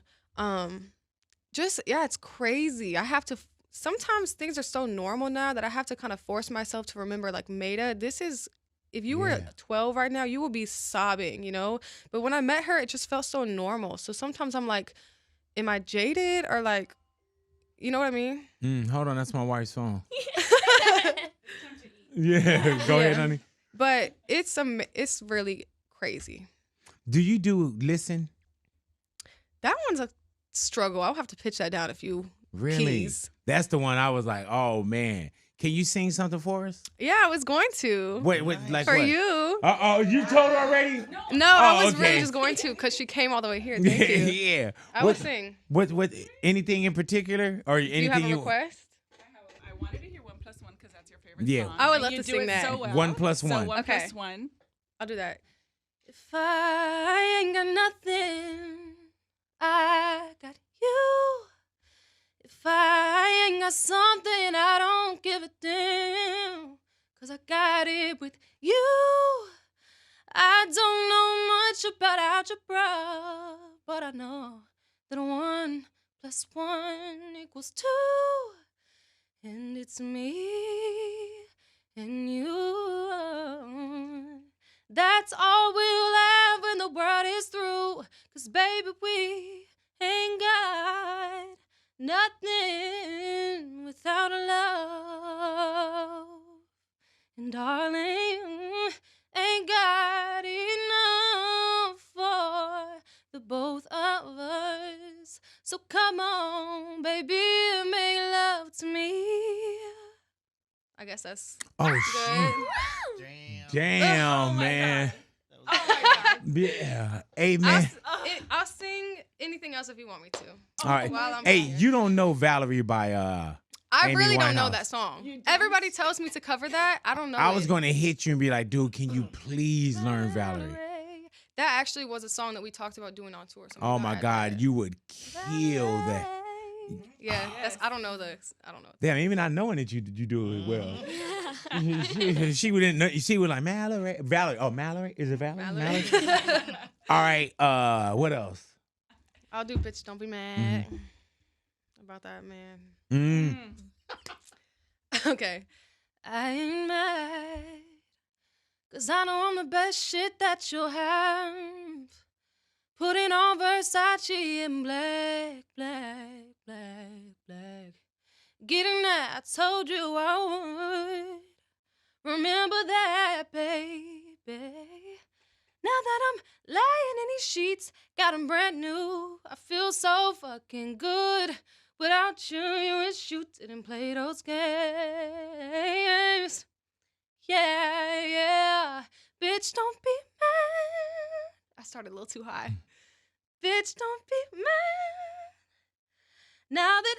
It's crazy. I have to. Sometimes things are so normal now that I have to kind of force myself to remember. Like Maeta, this is. If you were 12 right now, you would be sobbing, you know. But when I met her, it just felt so normal. So sometimes I'm like, am I jaded or like, you know what I mean? Hold on, that's my wife's phone. Yeah, go ahead, honey. But it's really crazy. Do you do listen? That one's a struggle. I'll have to pitch that down a few keys. That's the one I was like, oh man. Can you sing something for us? Yeah, I was going to. Wait, like for what? you. You told her already? No, I was really just going to because she came all the way here. Thank you. Yeah. I would sing. What? Anything in particular, or anything you have a request? I wanted to hear 1+1 because that's your favorite song. I would love to do sing it that. So well. 1+1. So 1+1. I'll do that. If I ain't got nothing, I got you. If I ain't got something, I don't give a damn. 'Cause I got it with you. I don't know much about algebra, but I know that 1+1=2. And it's me and you. That's all we'll have when the world is through. 'Cause baby, we ain't got nothing without love. And darling, ain't got enough for the both of us. So come on, baby, make love to me. I guess that's good. Damn, man. Oh my God. Yeah. Hey, man. I'll sing anything else if you want me to. All right. While I'm Hey, here. you don't know Valerie by I Amy really don't know Winehouse. that song. Everybody tells me to cover that. I don't know. I was going to hit you and be like, dude, can you please learn Valerie? That actually was a song that we talked about doing on tour. So Oh my God, you would kill that. Yeah, I don't know. Damn, even not knowing that you do it well. she wouldn't know. She was like Valerie. Oh, Mallory. Is it Valerie? Mallory? All right. What else? I'll do "Bitch Don't Be Mad" about that man. Okay. I ain't mad, 'cause I know I'm the best shit that you'll have. Putting on Versace in black, black, black, black. Getting that, I told you I would. Remember that, baby. Now that I'm lying in these sheets, got 'em brand new. I feel so fucking good. Without you, you wish you didn't play those games. Yeah, yeah. Bitch, don't be mad. I started a little too high. Bitch, don't be mad. Now that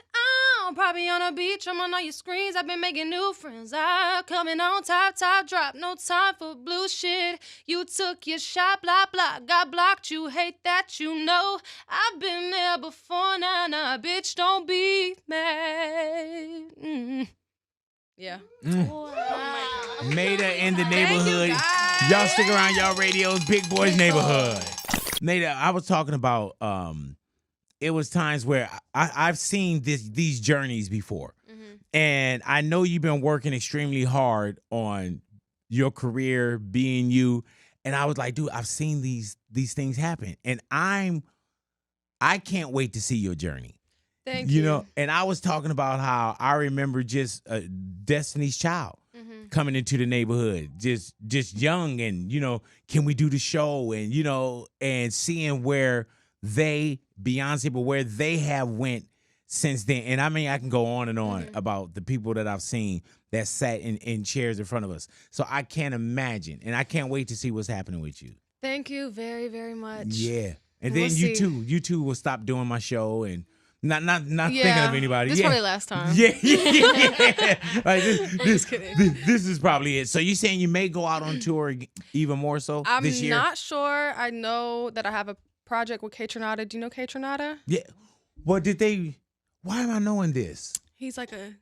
I'm probably on a beach, I'm on all your screens. I've been making new friends. I'm coming on top, drop. No time for blue shit. You took your shot, blah, blah. Got blocked, you hate that, you know. I've been there before, nah. Bitch, don't be mad. Yeah. Maeta in the neighborhood. Y'all stick around y'all radios. Big Boys Neighborhood. Maeta, I was talking about it was times where I've seen these journeys before. And I know you've been working extremely hard on your career, being you. And I was like, dude, I've seen these things happen. And I can't wait to see your journey. Thank you. You know, and I was talking about how I remember just Destiny's Child coming into the neighborhood, just young, and can we do the show, and and seeing where Beyonce, but where they have went since then. And I mean, I can go on and on about the people that I've seen that sat in chairs in front of us. So I can't imagine, and I can't wait to see what's happening with you. Thank you very, very much. Yeah, and We'll then see. you two will stop doing my show and. Not thinking of anybody. This is probably last time. Yeah. Like, Just kidding. This is probably it. So you saying you may go out on tour even more so this year? I'm not sure. I know that I have a project with K Tronada. Do you know K Tronada? Yeah. Well, why am I knowing this? He's like a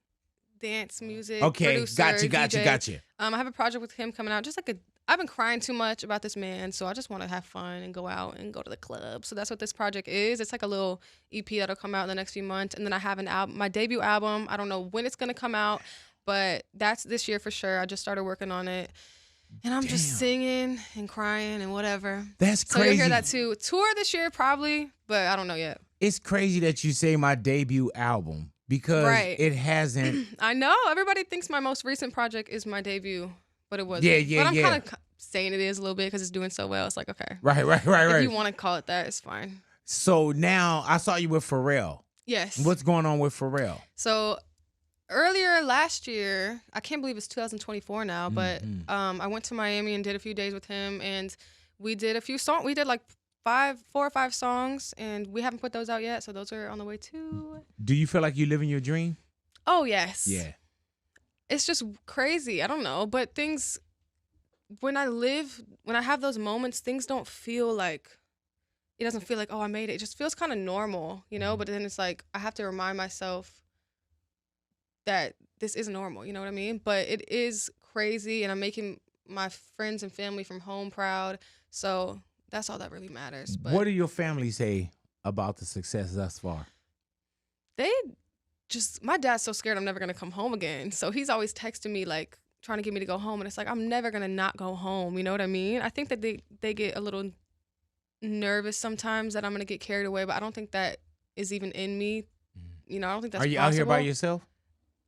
dance music Okay, producer, gotcha. DJ. I have a project with him coming out. Just like I've been crying too much about this man, so I just want to have fun and go out and go to the club. So that's what this project is. It's like a little EP that'll come out in the next few months, and then I have an album, my debut album. I don't know when it's gonna come out, but that's this year for sure. I just started working on it, and I'm just singing and crying and whatever. That's so crazy. you'll hear that too. Tour this year probably, but I don't know yet. It's crazy that you say my debut album because it hasn't. I know everybody thinks my most recent project is my debut. But it wasn't. Yeah. But I'm kind of saying it is a little bit because it's doing so well. It's like, okay. Right. If you want to call it that, it's fine. So now I saw you with Pharrell. Yes. What's going on with Pharrell? So earlier last year, I can't believe it's 2024 now, but I went to Miami and did a few days with him, and we did a few songs. We did like 4 or 5 songs, and we haven't put those out yet, so those are on the way too. Do you feel like you're living your dream? Oh, yes. Yeah. It's just crazy. I don't know. But things, when I have those moments, things don't feel like, it doesn't feel like, oh, I made it. It just feels kind of normal, But then it's like, I have to remind myself that this is normal, you know what I mean? But it is crazy, and I'm making my friends and family from home proud. So that's all that really matters. But what do your family say about the success thus far? My dad's so scared I'm never going to come home again. So he's always texting me, like, trying to get me to go home. And it's like, I'm never going to not go home. You know what I mean? I think that they get a little nervous sometimes that I'm going to get carried away. But I don't think that is even in me. I don't think that's possible. Are you out here by yourself?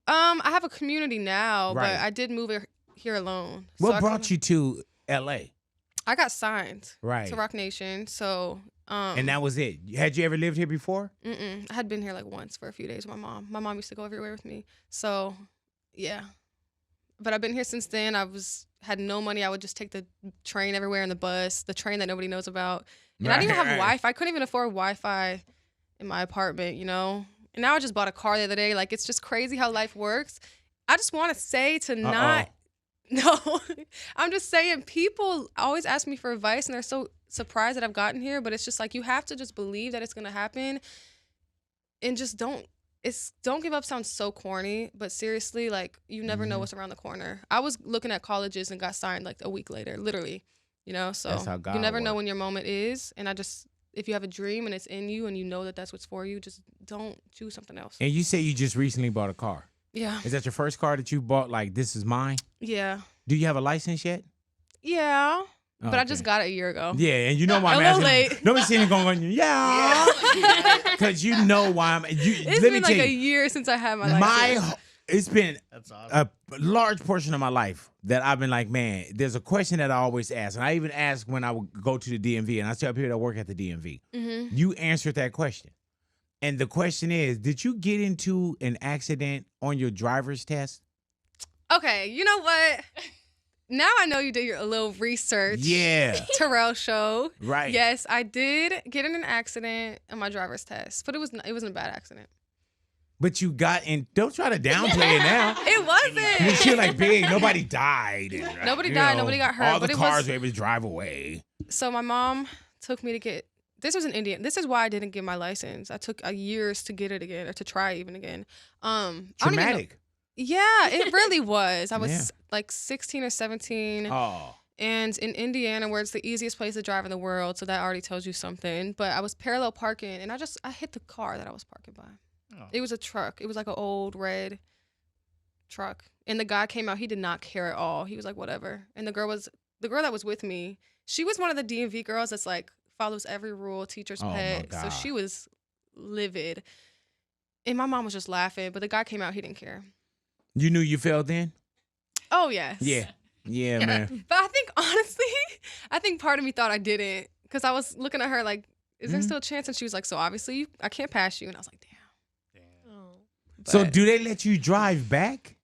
I have a community now, Right. but I did move here alone. What brought you to L.A.? I got signed Right. to Rock Nation. So... and that was it. Had you ever lived here before? I had been here like once for a few days with my mom. My mom used to go everywhere with me. So, yeah. But I've been here since then. Had no money. I would just take the train everywhere and the bus, the train that nobody knows about. And I didn't even have Wi-Fi. I couldn't even afford Wi-Fi in my apartment, And now I just bought a car the other day. Like, it's just crazy how life works. I just want to say to not... No. I'm just saying, people always ask me for advice, and they're so surprised that I've gotten here, but it's just like, you have to just believe that it's going to happen, and just don't give up. Sounds so corny, but seriously, like, you never know what's around the corner. I was looking at colleges and got signed like a week later, literally, so that's how God you never know works. when your moment is. And if you have a dream and it's in you and you know that that's what's for you, just don't choose something else. And you say you just recently bought a car. Yeah. Is that your first car that you bought? Like, this is mine? Yeah. Do you have a license yet? Yeah. But I Okay. just got it a year ago. Yeah, and you know why I'm a little asking. late. Nobody's sitting there going, yeah. Because you know why I'm. It's let been me like tell a you, year since I had my license. It's been That's awesome. a large portion of my life that I've been like, man, there's a question that I always ask. And I even ask when I would go to the DMV, and I tell people that work at the DMV. Mm-hmm. You answered that question. And the question is, did you get into an accident on your driver's test? Okay, you know what? Now I know you did a little research. Yeah. Terrell show. Right. Yes, I did get in an accident on my driver's test, but it wasn't a bad accident. But you got in. Don't try to downplay it now. It wasn't. You're like big. Nobody died. Nobody died, nobody got hurt, All but the it cars was- were able to drive away. So my mom took me to get. This was in Indiana. This is why I didn't get my license. I took years to get it again, or to try even again. I don't even know- Traumatic. Yeah, it really was. I was Yeah. like 16 or 17. Oh. And in Indiana, where it's the easiest place to drive in the world, so that already tells you something. But I was parallel parking, and I hit the car that I was parking by. Oh. It was a truck. It was like an old red truck. And the guy came out. He did not care at all. He was like, whatever. And the girl was the girl that was with me, she was one of the DMV girls that's like follows every rule, teacher's pet. So she was livid. And my mom was just laughing, but the guy came out, he didn't care. You knew you failed then? Oh, yes. Yeah, man. But I think, honestly, part of me thought I didn't. Because I was looking at her like, is there still a chance? And she was like, so obviously I can't pass you. And I was like, damn. So do they let you drive back?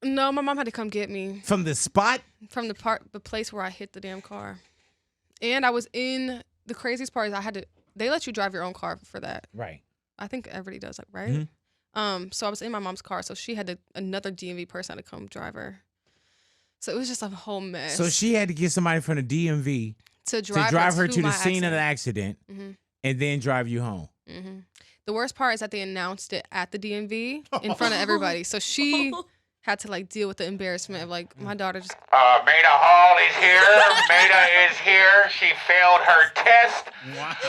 No, my mom had to come get me. From the spot? From the place where I hit the damn car. And I was in, the craziest part is they let you drive your own car for that. Right. I think everybody does, like, right? So I was in my mom's car, so she had another DMV person to come drive her. So it was just a whole mess. So she had to get somebody from the DMV to drive her to the scene of the accident and then drive you home. The worst part is that they announced it at the DMV in front of everybody. So she had to like deal with the embarrassment of like my daughter just. Maeta Hall is here. Maeta is here. She failed her test.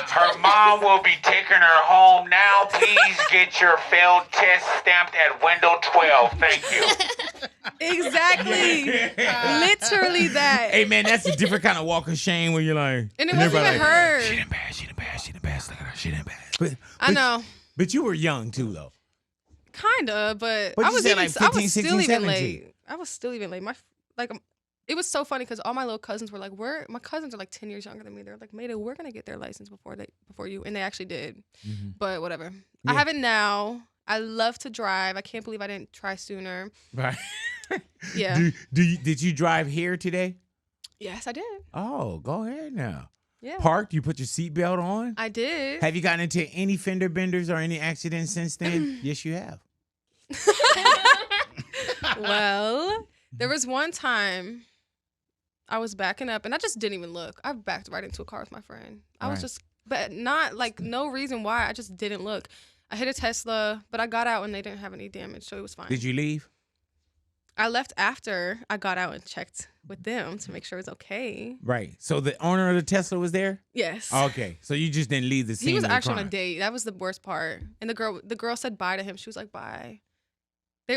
Her mom will be taking her home now. Please get your failed test stamped at window 12. Thank you. Exactly. Literally that. Hey man, that's a different kind of walk of shame when you're like. And it wasn't even her. She didn't pass. Look at her. She didn't pass. I know. But you were young too, though. Kinda, but I was even, like 15, I was 16, still even 17. late. I was still even late. It was so funny because all my little cousins were like, my cousins are like 10 years younger than me. They're like, Maeta, we're gonna get their license before you, and they actually did. But whatever. Yeah. I have it now. I love to drive. I can't believe I didn't try sooner. Right. Yeah. Did you drive here today? Yes, I did. Oh, go ahead now. Yeah. Parked? You put your seatbelt on? I did. Have you gotten into any fender benders or any accidents since then? Yes, you have. Well, there was one time I was backing up and I just didn't even look. I backed right into a car with my friend. I was just, but not like no reason why. I just didn't look. I hit a Tesla, but I got out and they didn't have any damage, so it was fine. Did you leave? I left after I got out and checked with them to make sure it was okay. Right. So the owner of the Tesla was there? Yes. Okay. So you just didn't leave the scene. He was of the actually on crime. a date. That was the worst part. And the girl said bye to him. She was like, bye.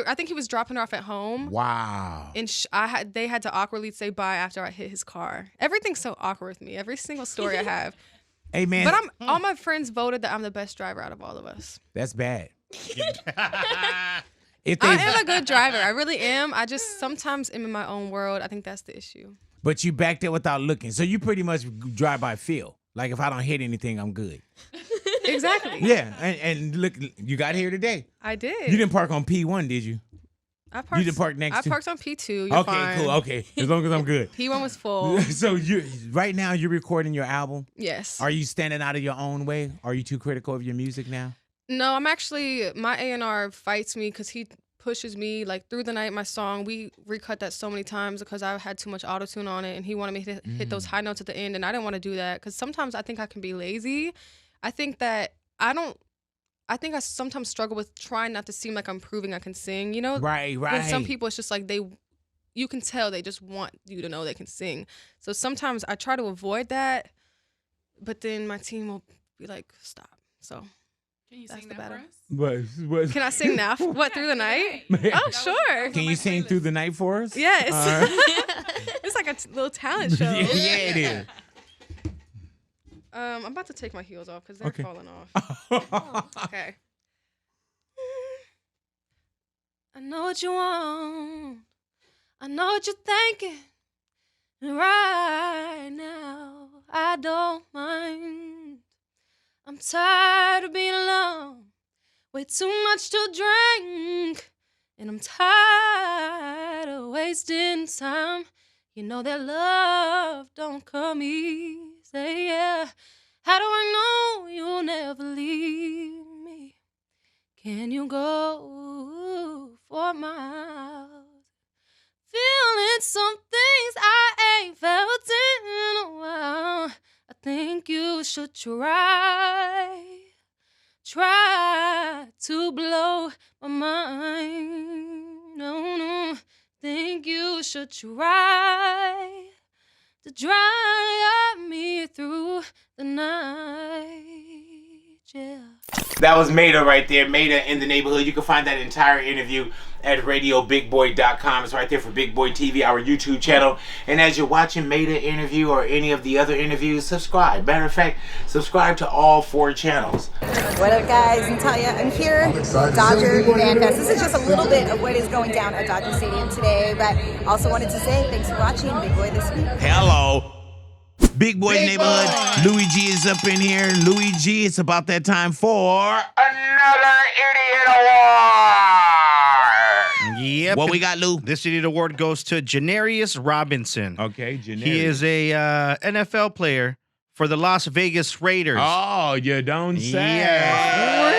I think he was dropping her off at home. Wow. And they had to awkwardly say bye after I hit his car. Everything's so awkward with me. Every single story I have. Hey, man. But all my friends voted that I'm the best driver out of all of us. That's bad. I am a good driver. I really am. I just sometimes am in my own world. I think that's the issue. But you backed it without looking. So you pretty much drive by feel. Like if I don't hit anything, I'm good. Exactly. Yeah. And look, you got here today. I did. You didn't park on P1, did you? I parked, you didn't park next I to. parked on P2. You're okay, fine. cool. Okay. As long as I'm good. P1 was full. So right now you're recording your album? Yes. Are you standing out of your own way? Are you too critical of your music now? No, I'm actually, my A&R fights me because he pushes me like Through the Night, my song. We recut that so many times because I had too much auto-tune on it and he wanted me to hit those high notes at the end and I didn't want to do that because sometimes I think I can be lazy. I think that I sometimes struggle with trying not to seem like I'm proving I can sing, you know? Right. When some people, it's just like you can tell they just want you to know they can sing. So sometimes I try to avoid that, but then my team will be like, stop. So can you that's sing the that battle. for us? What? Can I sing now? What, Through the Night? Oh, sure. Can you sing Through the Night for us? Yes. It's like a little talent show. Yeah, it is. I'm about to take my heels off because they're falling off. Okay. I know what you want. I know what you're thinking. And right now, I don't mind. I'm tired of being alone. Way too much to drink. And I'm tired of wasting time. You know that love don't come easy, yeah. How do I know you'll never leave me? Can you go for miles? Feeling some things I ain't felt in a while. I think you should try to blow my mind. No, think you should try to drive me through the night, yeah. That was Maeta right there. Maeta in the Neighborhood. You can find that entire interview at radiobigboy.com. It's right there for Big Boy TV, our YouTube channel. And as you're watching Maeta interview or any of the other interviews, subscribe. Matter of fact, subscribe to all 4 channels. What up, guys? Natalia, I'm here at Dodger Fan Fest. This is just a little bit of what is going down at Dodger Stadium today, but also wanted to say thanks for watching Big Boy This Week. Hello. Big Boy's Neighborhood. Louis G is up in here. Louis G, it's about that time for another Idiot Award. Yep. What we got, Lou? This Idiot Award goes to Janarius Robinson. Okay, Janarius. He is a NFL player for the Las Vegas Raiders. Oh, you don't say. Yeah,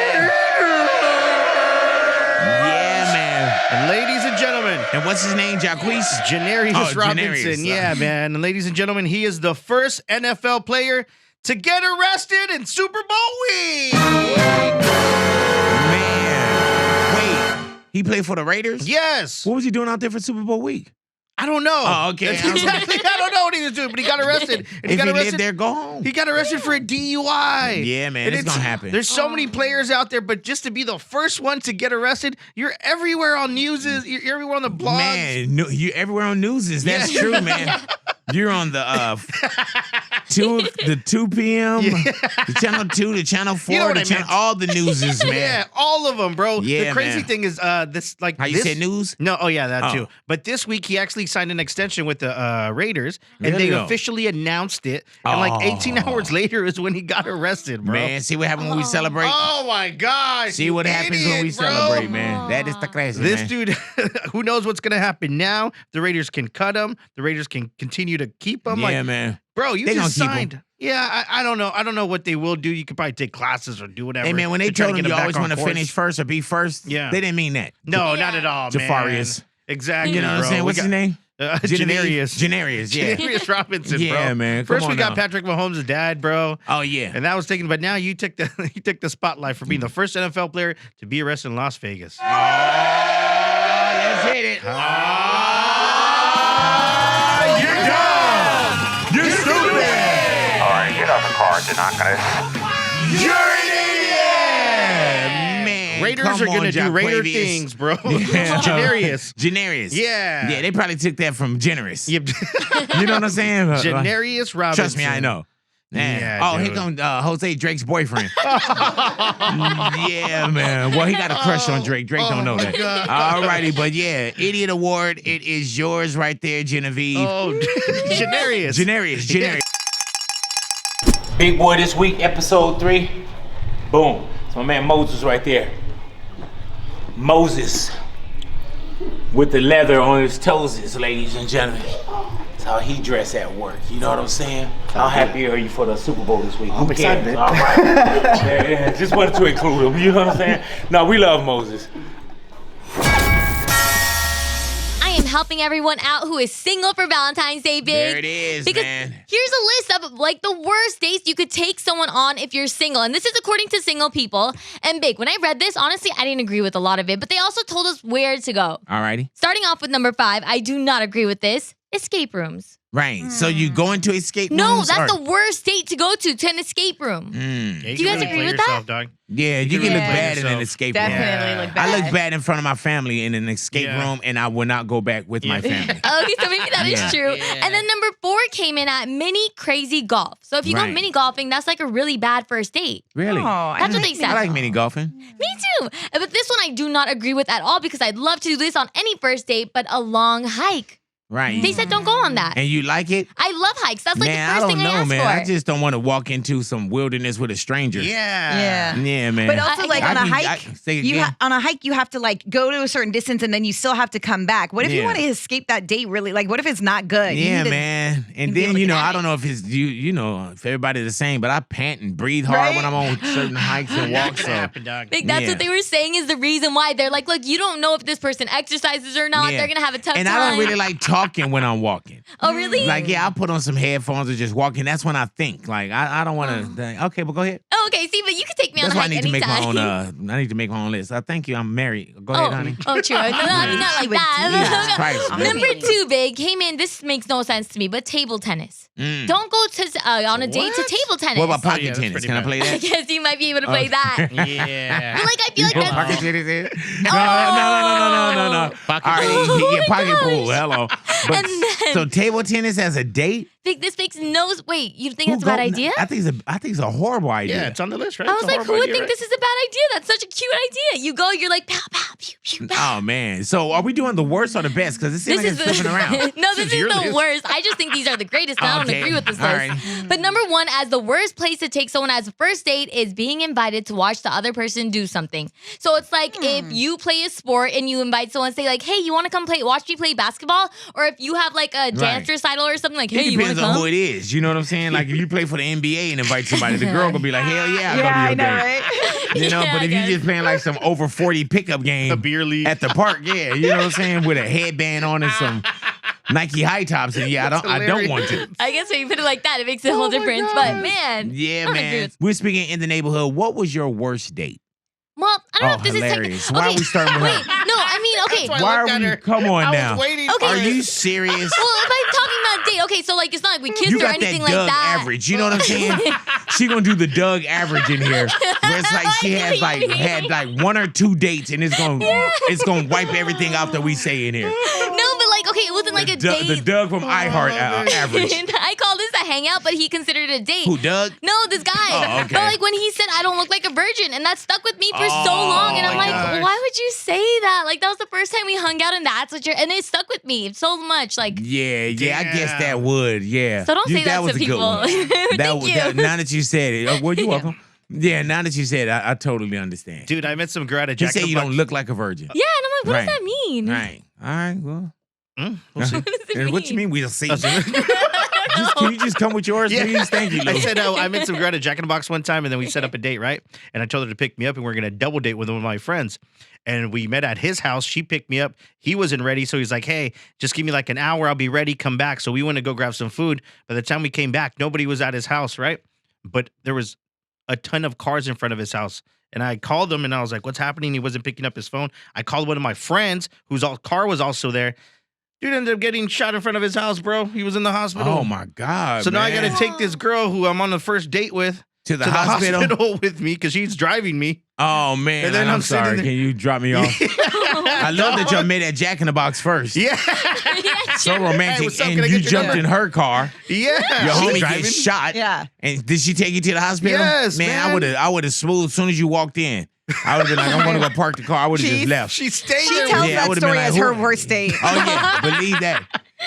man. And ladies and gentlemen. And what's his name, Jacquees? Janarius Robinson. Janarius. Yeah, man. And ladies and gentlemen, he is the first NFL player to get arrested in Super Bowl week. Man. Wait, he played for the Raiders? Yes. What was he doing out there for Super Bowl week? I don't know. Oh, okay. Exactly. I don't know what he was doing, but he got arrested. And If got he arrested lived there, go home. He got arrested for a DUI. Yeah, man, And it's gonna happen. There's so many players out there, but just to be the first one to get arrested, you're everywhere on news. You're everywhere on the blogs. Man, no, you everywhere on news is. That's true, man. You're on the 2 p.m. the channel 2, the channel 4, You know what I the channel, meant. all the newses, man. Yeah, all of them, bro. Yeah, the crazy man. thing is, this like How you this, said news? No, oh yeah, that Oh. too. But this week he actually signed an extension with the Raiders, and Really? they officially announced it. And like 18 hours later is when he got arrested, bro. Man, see what happens when we celebrate? Oh my gosh! See what happens when we idiot, bro. celebrate, man. That is the crazy, This man. dude, who knows what's gonna happen now? The Raiders can cut him. The Raiders can continue to keep him. Yeah, like, man. bro, you They just gonna keep him. signed. Yeah, I don't know. I don't know what they will do. You could probably take classes or do whatever. Hey, man, when they to try to told him get you back always on want to course. finish first or be first, Yeah. they didn't mean that. No, not at all, man. Jafarius. Exactly. You know what I'm bro. saying? We What's got- his name? Janarius. Janarius, yeah. Janarius Robinson, bro. Yeah, man. Come First we on got now. Patrick Mahomes' dad, bro. Oh, yeah. And that was taken, but now you took the you took the spotlight for being the first NFL player to be arrested in Las Vegas. Let's hit it. You're dumb. You're stupid. All right, get out the car. They're not gonna. You're an idiot, man. Raiders Come are gonna on, do Raider Jacquavius. things, bro. Yeah. Janarius. Janarius. Yeah. Yeah, they probably took that from Generous. Yep. You know what I'm saying? Janarius Robinson. Trust me, I know. Man. Yeah, Here dude. comes Jose Drake's boyfriend. Yeah, man. Well, he got a crush on Drake. Drake don't know that. God. All righty, but yeah, Idiot Award. It is yours right there, Genevieve. Oh, Janarius. Janarius. Big Boy This Week, episode 3. Boom. It's my man Moses right there. Moses with the leather on his toesies, ladies and gentlemen. That's how he dress at work. You know what I'm saying? How happy are you for the Super Bowl this week? I'm excited. All right. Yeah. Just wanted to include him. You know what I'm saying? No, we love Moses. I am helping everyone out who is single for Valentine's Day, Big. There it is, because man. here's a list of like the worst dates you could take someone on if you're single. And this is according to single people. And Big, when I read this, honestly, I didn't agree with a lot of it, but they also told us where to go. All righty. Starting off with number 5, I do not agree with this. Escape rooms. Right. So you going to escape No, rooms? that's or- the worst date to go to an escape room. Mm. Yeah, Do you guys can agree play with yourself, that? Dog. Yeah, you can really look play bad in an yourself. escape room. Definitely look I bad. look bad in front of my family in an escape Yeah. room, and I will not go back with my family. Okay, so maybe that is Yeah. true. And then number 4 came in at mini crazy golf. So if you go Right. mini golfing, that's like a really bad first date. Really? That's what they said. I like mini golfing. Me too. But this one I do not agree with at all because I'd love to do this on any first date, but a long hike. Right. They said don't go on that. And you like it? I love hikes. That's like Man, the I first don't thing I know, ask man. for. I just don't want to walk into some wilderness with a stranger. Yeah. Yeah, man. But also, like on a hike, say it again. on a hike you have to like go to a certain distance and then you still have to come back. What if you Yeah. want to escape that date? Really, like, what if it's not good? You Yeah, need to- man. And be able then, to you know, get I don't know if it's you know, if everybody's the same, but I pant and breathe hard when I'm on certain hikes and walks. So. Like that's what they were saying is the reason why. They're like, look, you don't know if this person exercises or not. Yeah. They're gonna have a tough And time. I don't really like talking when I'm walking. Oh, really? Like, yeah, I'll put on some headphones and just walk, and that's when I think. Like, I don't want to. Okay, but go ahead. Oh, okay. See, but you could take me me on That's the why I hike need to make my anytime. own. I need to make my own list. Thank you. I'm married. Go ahead, honey. Oh, true. No, I mean, not like Jesus that. Christ, man. Number 2, big. Hey, man, this makes no sense to me, but table tennis. Don't go to on a date to table tennis. What about pocket tennis? Can I play I that? guess you might be able to play that. Yeah. But like, I feel like You know that's... what pocket tennis is? No. Pocket All right, you get pocket pool. Hello. But, And then- so table tennis as a date? Big, this makes no... Wait, you think that's a bad idea? I think it's a horrible idea. Yeah, it's on the list, right? I It's was a like, who horrible would idea, think right? this is a bad idea? That's such a cute idea. You go, you're like, pow, pow, pew, pew, pow. Oh man. So are we doing the worst or the best? Because it seems like it's flipping around. No, this is the worst. I just think these are the greatest. And I don't Okay. agree with this All list. right. But number 1, as the worst place to take someone as a first date is being invited to watch the other person do something. So it's like if you play a sport and you invite someone, say like, hey, you want to come watch me play basketball? Or if you have like a dance recital or something, like, hey, It you want to depends on come? who it is. You know what I'm saying? Like if you play for the NBA and invite somebody, the girl gonna be like, hell yeah, I'll go to your I know, game. right? You know, Yeah, but I if you guess. just playing like some over 40 pickup game, A beer league. at the park, yeah, you know what I'm saying, with a headband on and some Nike high tops, and yeah, I don't want to. I guess when you put it like that, it makes a whole difference. But man, Yeah, I don't agree man. with- We're speaking in the neighborhood. What was your worst date? Well, I don't know if this hilarious. is Why technically. are we starting with Wait, her? no, I mean, okay. Why are we? Come on now. Okay. Are you serious? Well, if I'm talking about date, okay, so like it's not like we kissed You or got anything that like Doug that. average. You know what I'm saying? She gonna do the Doug average in here, where it's like she has had like 1 or 2 dates, and it's gonna wipe everything out that we say in here. No, but like, okay, it wasn't like a date. The Doug from iHeart average. I call this a hangout, but he considered it a date. Who, Doug? No, this guy. Oh, okay. But like when he said, I don't look like a virgin, and that stuck with me for so long. And I'm my like, gosh. why would you say that? Like, that was the first time we hung out, and that's what and it stuck with me so much. Like, Yeah, I guess that would, yeah. So don't say that was to a good one. people. Thank you. Now that you said it, well, you're welcome. Yeah, now that you said it, I totally understand. Dude, I met some girl at a You Jack say in the you Box. don't look like a virgin. Yeah, and I'm like, what Right. does that mean? Right. All right, well. We'll see. And what you mean we'll see? Just- Can you just come with yours, Yeah. please? Thank you, Lou. I said I met some girl at Jack in the Box one time, and then we set up a date, right? And I told her to pick me up, and we're gonna double date with one of my friends. And we met at his house. She picked me up. He wasn't ready, so he's like, "Hey, just give me like an hour. I'll be ready. Come back." So we went to go grab some food. By the time we came back, nobody was at his house, right? But there was a ton of cars in front of his house. And I called him, and I was like, "What's happening?" He wasn't picking up his phone. I called one of my friends, whose car was also there. Dude ended up getting shot in front of his house, bro. He was in the hospital. Oh my God. So now I man. got to take this girl who I'm on the first date with to the hospital? with me because she's driving me. Oh man. And then I'm I'm sitting sorry. there- Can you drop me off? I love that y'all met at Jack in the Box first. Yeah. So Hey, romantic. what's up? And Can I you get your jumped number? in her car. Yeah. Your She's homie driving. gets shot. Yeah. And did she take you to the hospital? Yes, I man. would have smooth as soon as you walked in. I would have been like, I'm gonna go park the car. I would have just left. She stayed She there. tells Yeah, I that would've been story like, as who- her worst date. Oh yeah, believe that.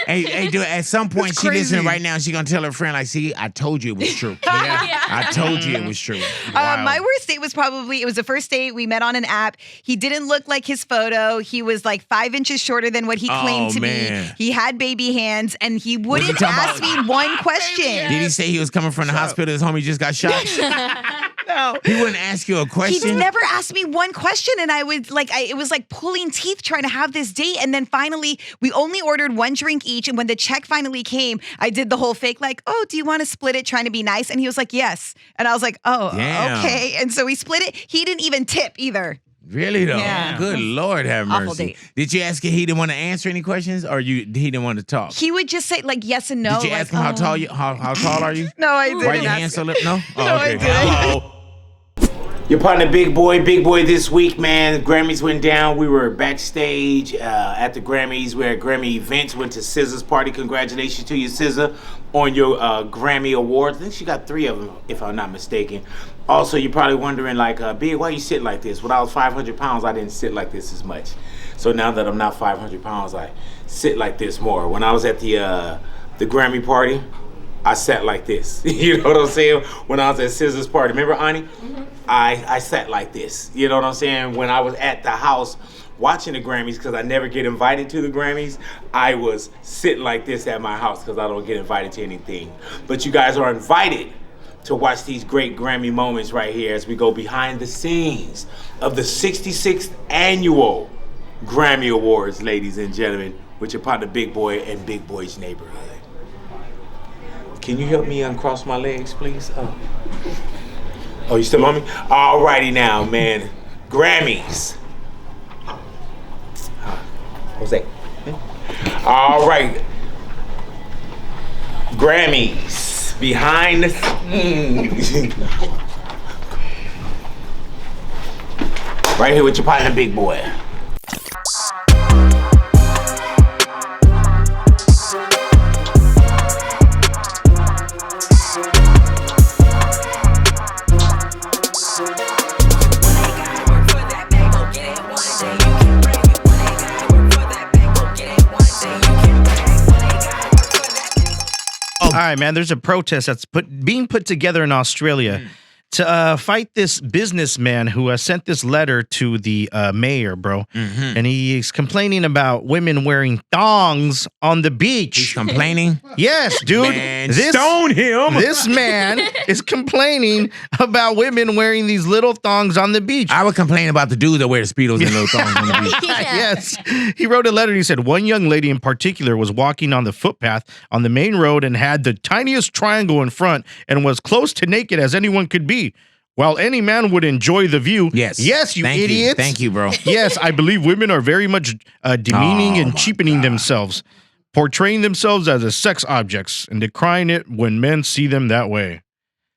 Hey, dude, at some point It's she listening crazy. right now. She gonna tell her friend like, "See, I told you it was true. I told you it was true." Wow. My worst date was probably, it was the first date. We met on an app. He didn't look like his photo. He was like 5 inches shorter than what he claimed to man. be. He had baby hands, and he you wouldn't talking ask about? me one question. Did he say he was coming from the hospital? His homie just got shot. No. He wouldn't ask you a He question. never asked me one question, and I would it was like pulling teeth trying to have this date. And then finally, we only ordered one drink each. And when the check finally came, I did the whole fake, like, "Oh, do you want to split it?" Trying to be nice. And he was like, "Yes." And I was like, "Oh, Damn. okay." And so we split it. He didn't even tip either. Really though? Yeah. Good Lord, have Awful mercy. date. Did you ask him he didn't want to answer any questions, or he didn't want to talk? He would just say like yes and no. Did you like, ask him how "Oh." tall you? How tall are you? No, I didn't. Why your ask hands so him. lip? No. Oh, No, I okay. didn't. Hello. Your partner, Big Boy this week, man. Grammys went down. We were backstage at the Grammys. We were at Grammy events. Went to SZA's party. Congratulations to you, SZA, on your Grammy Awards. I think she got 3 of them, if I'm not mistaken. Also, you're probably wondering, like, Big, why you sit like this? When I was 500 pounds, I didn't sit like this as much. So now that I'm not 500 pounds, I sit like this more. When I was at the Grammy party, I sat like this. You know what I'm saying? When I was at SZA's party. Remember, Ani? Mm-hmm. I sat like this. You know what I'm saying? When I was at the house watching the Grammys, because I never get invited to the Grammys, I was sitting like this at my house because I don't get invited to anything. But you guys are invited to watch these great Grammy moments right here as we go behind the scenes of the 66th annual Grammy Awards, ladies and gentlemen, with your partner Big Boy and Big Boy's Neighborhood. Can you help me uncross my legs, please? Oh. Oh, you still on me? Alrighty now, man. Grammys. Jose. All right. Grammys. Behind the scenes. Right here with your partner, Big Boy. All right, man. There's a protest that's being put together in Australia to fight this businessman who sent this letter to the mayor, bro. And he's complaining about women wearing thongs on the beach. He's complaining? Yes, dude. Man, stone him. This man is complaining about women wearing these little thongs on the beach. I would complain about the dudes that wear the Speedos and little thongs on the beach. Yes. He wrote a letter and he said, one young lady in particular was walking on the footpath on the main road and had the tiniest triangle in front and was close to naked as anyone could be. While any man would enjoy the view. Yes. Yes, you idiots. Thank you, bro. Yes, I believe women are very much demeaning and cheapening themselves, portraying themselves as sex objects and decrying it when men see them that way.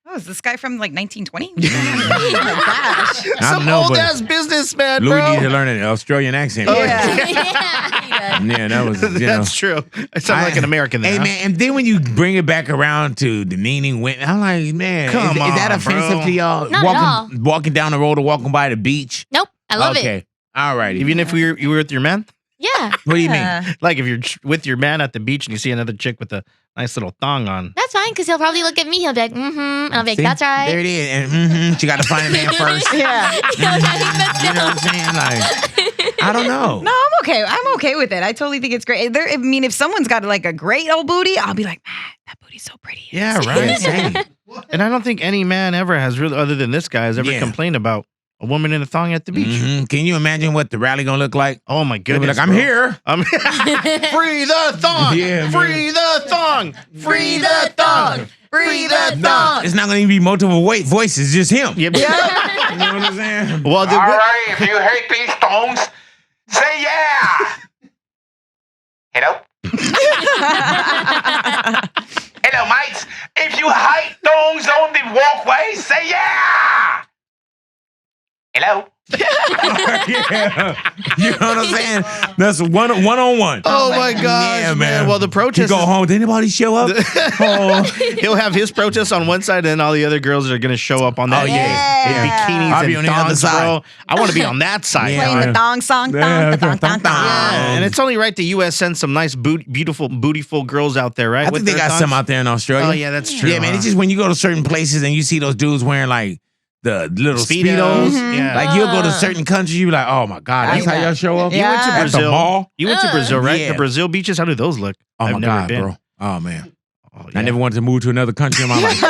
Oh, is this guy from like 1920? Oh my gosh. Some old-ass businessman, Louis bro. needs to learn an Australian accent. Yeah, that was, That's true. I sound like an American there. Hey, man, and then when you bring it back around to demeaning women, I'm like, man, Come is that on, offensive bro. to y'all? Not at all. Walking down the road or walking by the beach? Nope. I love Okay. it. All righty. Even if you were with your man? Yeah. What do you mean? Like if you're with your man at the beach and you see another chick with a nice little thong on. That's fine, because he'll probably look at me. He'll be like, and I'll be like, See? that's right. There it is. And she got to find a man first. Yeah. You know what I'm saying? Like, I don't know. No, I'm okay. I'm okay with it. I totally think it's great. I mean, if someone's got like a great old booty, I'll be like, man, that booty's so pretty. Yeah, right. And I don't think any man ever has really, other than this guy, has ever Yeah. complained about a woman in a thong at the beach. Can you imagine what the rally gonna look like? Oh my They'll be goodness. like, I'm bro. here. I'm free the thong. Yeah, free the thong. Free the thong. Free the thong. It's not gonna even be multiple voices, just him. Yep. You know what I'm saying? Well, All right, if you hate these thongs, say yeah. Hello? Hello, mates. If you hate thongs on the walkway, say yeah. Hello? Yeah. You know what I'm saying? That's one-on-one. Oh my gosh, Yeah, man. Well, the You protest. go home. Did anybody show up? Oh. He'll have his protest on one side, and then all the other girls are gonna show up on that. Oh, yeah. In bikinis I'll be and on the other thongs, side. bro. I want to be on that side. Yeah. Playing the thong song, thong, the thong, thong, thong. And it's only right the U.S. sends some nice, beautiful, bootyful girls out there, right? I think they got some out there in Australia. Oh, yeah, that's true. Yeah, man. It's just when you go to certain places and you see those dudes wearing like the little Speedos. Yeah. Like you'll go to certain countries, you be like, oh my God, that's how y'all show up? You went to At the Brazil. mall? You went to Brazil, right? Yeah. The Brazil beaches. How do those look? Oh I've my never God, been. bro. Oh man. Oh, I never wanted to move to another country in my life.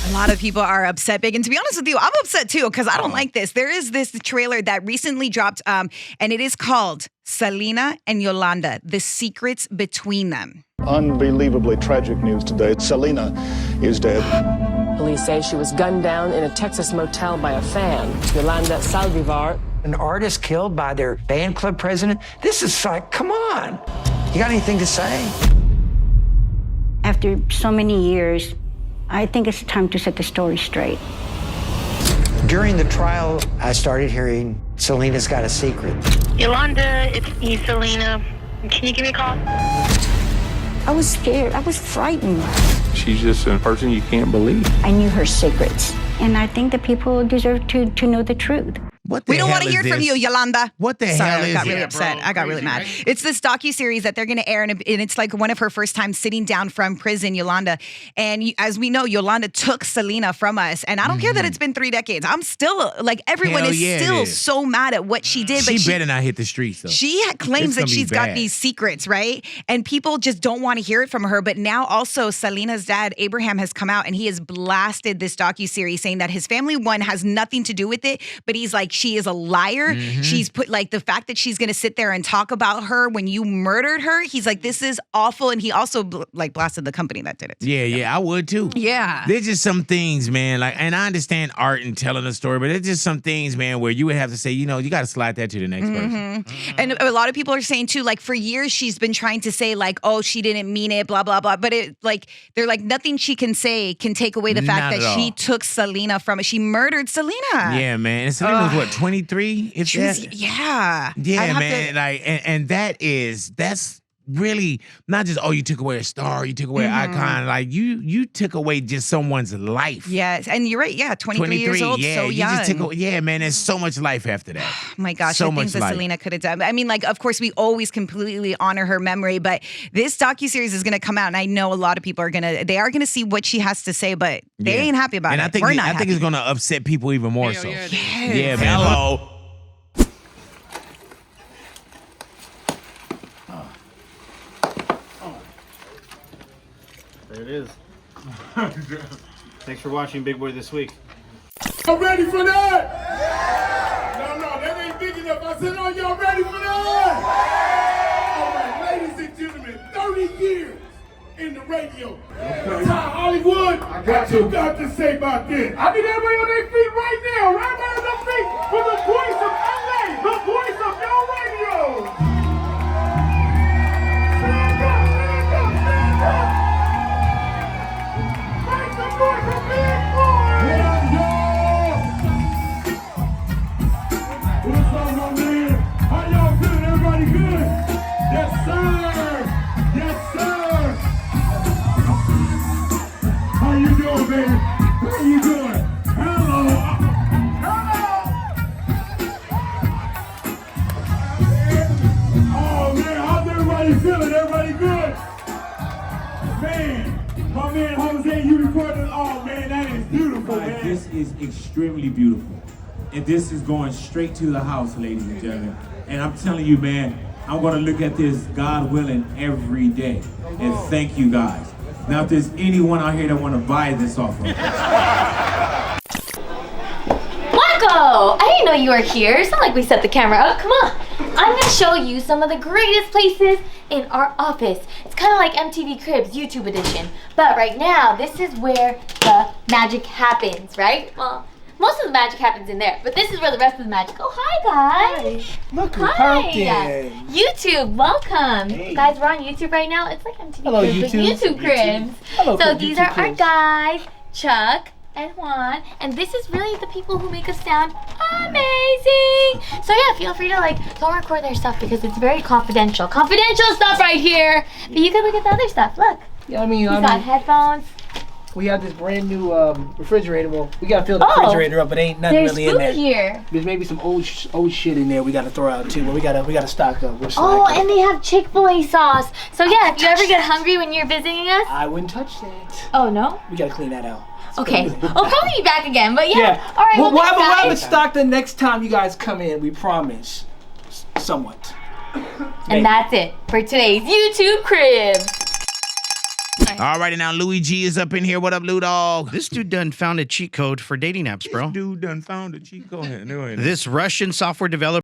A lot of people are upset, Big. And to be honest with you, I'm upset too because I don't like this. There is this trailer that recently dropped, and it is called Selena and Yolanda, The Secrets Between Them. Unbelievably tragic news today. Selena is dead. Police say she was gunned down in a Texas motel by a fan. Yolanda Saldivar. An artist killed by their fan club president? This is like, come on. You got anything to say? After so many years, I think it's time to set the story straight. During the trial, I started hearing Selena's got a secret. Yolanda, it's me, Selena. Can you give me a call? I was scared. I was frightened. She's just a person you can't believe. I knew her secrets. And I think that people deserve to know the truth. What We don't want to hear from you, Yolanda. What the Sorry, hell I is got really it? upset. I got really mad. It's this docuseries that they're going to air, and it's like one of her first times sitting down from prison, Yolanda. And as we know, Yolanda took Selena from us. And I don't care that it's been 3 decades. I'm still, like, everyone Hell is yeah, it still is. so mad at what she did. She But better not hit the streets though. she claims It's that gonna be she's got bad. these secrets, right? And people just don't want to hear it from her. But now also Selena's dad, Abraham, has come out and he has blasted this docuseries saying that his family, one, has nothing to do with it. But he's like, she is a liar. She's put like the fact that she's going to sit there and talk about her when you murdered her. He's like, this is awful. And he also like blasted the company that did it. Yeah, I would too. Yeah. There's just some things, man, like, and I understand art and telling a story, but there's just some things, man, where you would have to say, you got to slide that to the next person. And a lot of people are saying too, like for years she's been trying to say like, oh, she didn't mean it, blah, blah, blah. But it like, they're like, nothing she can say can take away the fact Not that at she all. took Selena from it. She murdered Selena. Yeah, man. And Selena was what, 23? If She was, that? yeah. I'd Yeah, have man. to- Like, and that's really not just, oh, you took away a star, you took away an icon. Like you took away just someone's life. Yes, and you're right. Yeah, 23 years old, yeah, so you young. just took away, yeah, man. There's so much life after that. Oh my gosh, so the much things that life. Selena could have done. I mean, like, of course, we always completely honor her memory, but this docuseries is going to come out, and I know a lot of people are gonna see what she has to say, but they Yeah. ain't happy about and it. I think We're not I think happy. it's gonna upset people even more so. Yes. Yeah, man. Hello. There it is. Thanks for watching Big Boy This Week. Y'all ready for that? No, that ain't big enough. I said, are y'all ready for that? All right, ladies and gentlemen, 30 years in the radio. Ty Hollywood, what you got to say about this? I need everybody on their feet right now. Everybody on their feet for the voice of LA, the voice of your radio. Stand up, stand up, stand up. Make some noise for Big Boy. What's up, my man? How y'all feeling? Everybody good? Yes, sir. Yes, sir. How you doing, baby? How you doing? Hello. Oh, man, how's everybody feeling? Everybody good? Man, my man Jose, you recorded. Oh, man, that is beautiful, man. This is extremely beautiful. And this is going straight to the house, ladies and gentlemen. And I'm telling you, man, I'm going to look at this, God willing, every day. And thank you guys. Now, if there's anyone out here that want to buy this off of me. Marco! I didn't know you were here. It's not like we set the camera up. Come on. I'm going to show you some of the greatest places in our office. It's kind of like MTV Cribs, YouTube edition. But right now, this is where the magic happens, right? Well, most of the magic happens in there, but this is where the rest of the magic. Oh, hi, guys. Look who Hi. popped in. YouTube, welcome. Hey. Guys, we're on YouTube right now. It's like MTV Hello, Cribs, but YouTube. YouTube Cribs. Hello, So YouTube these are our Cribs. guys, Chuck and Juan, and this is really the people who make us sound amazing. So yeah, feel free to don't record their stuff because it's very confidential. Confidential stuff right here. But you can look at the other stuff. Look. Yeah, I mean, He's got headphones. we have this brand new refrigerator. Well, we gotta fill the refrigerator up, but ain't nothing there's really in food there. here. There's maybe some old shit in there we gotta throw out too, but we gotta stock up. We're Oh, slacking. and they have Chick-fil-A sauce. So yeah, if you ever get hungry when you're visiting us. I wouldn't touch that. Oh no? We gotta clean that out. Okay. I'll probably be back again, but yeah. All right, We'll have thanks, it guys. stocked the next time you guys come in. We promise. Somewhat. And that's it for today's YouTube Crib. All righty, now Louis G is up in here. What up, Lou Dog? This dude done found a cheat code for dating apps, bro. This dude done found a cheat code. Go ahead. This Russian software developer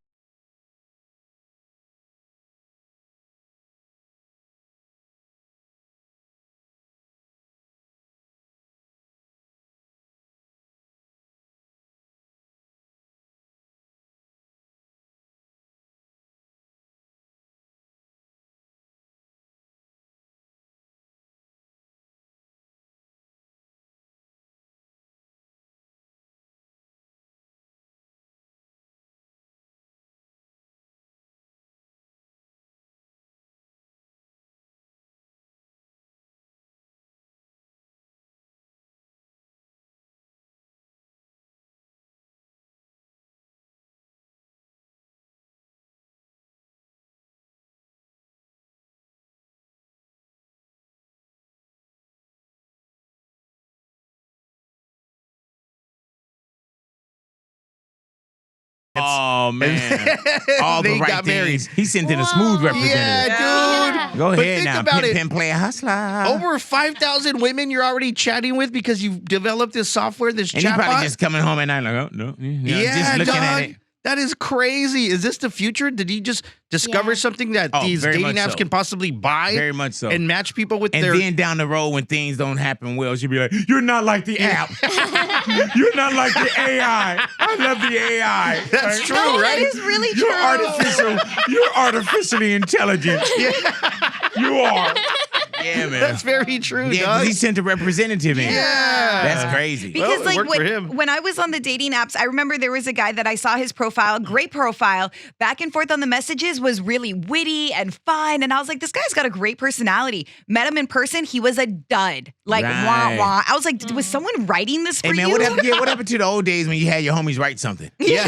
Oh man! All They the right got married. things. He sent in a smooth representative. Yeah, dude. Go But ahead think now, about pimp, it. pimp, play a hustler. Over 5,000 women you're already chatting with because you've developed this software, this And he chatbot. probably just coming home at night like, oh no, Yeah, just looking dog. at it. That is crazy. Is this the future? Did he just discover something that these very dating much apps so. can possibly buy? Very much so. And match people with And their... then down the road when things don't happen well, she'll be like, you're not like the app. You're not like the AI. I love the AI. That's true, No, right? that is really You're true. artificial. You're artificially intelligent. You are. Yeah, man. That's very true, Yeah, dog. because he sent a representative in. Yeah. That's crazy. Because Well, it worked for him. when I was on the dating apps, I remember there was a guy that I saw his profile, great profile, back and forth on the messages, was really witty and fun. And I was like, this guy's got a great personality. Met him in person, he was a dud. Like, Right. wah, wah. I was like, was someone writing this for Hey, man, you? what happened to the old days when you had your homies write something? Yeah.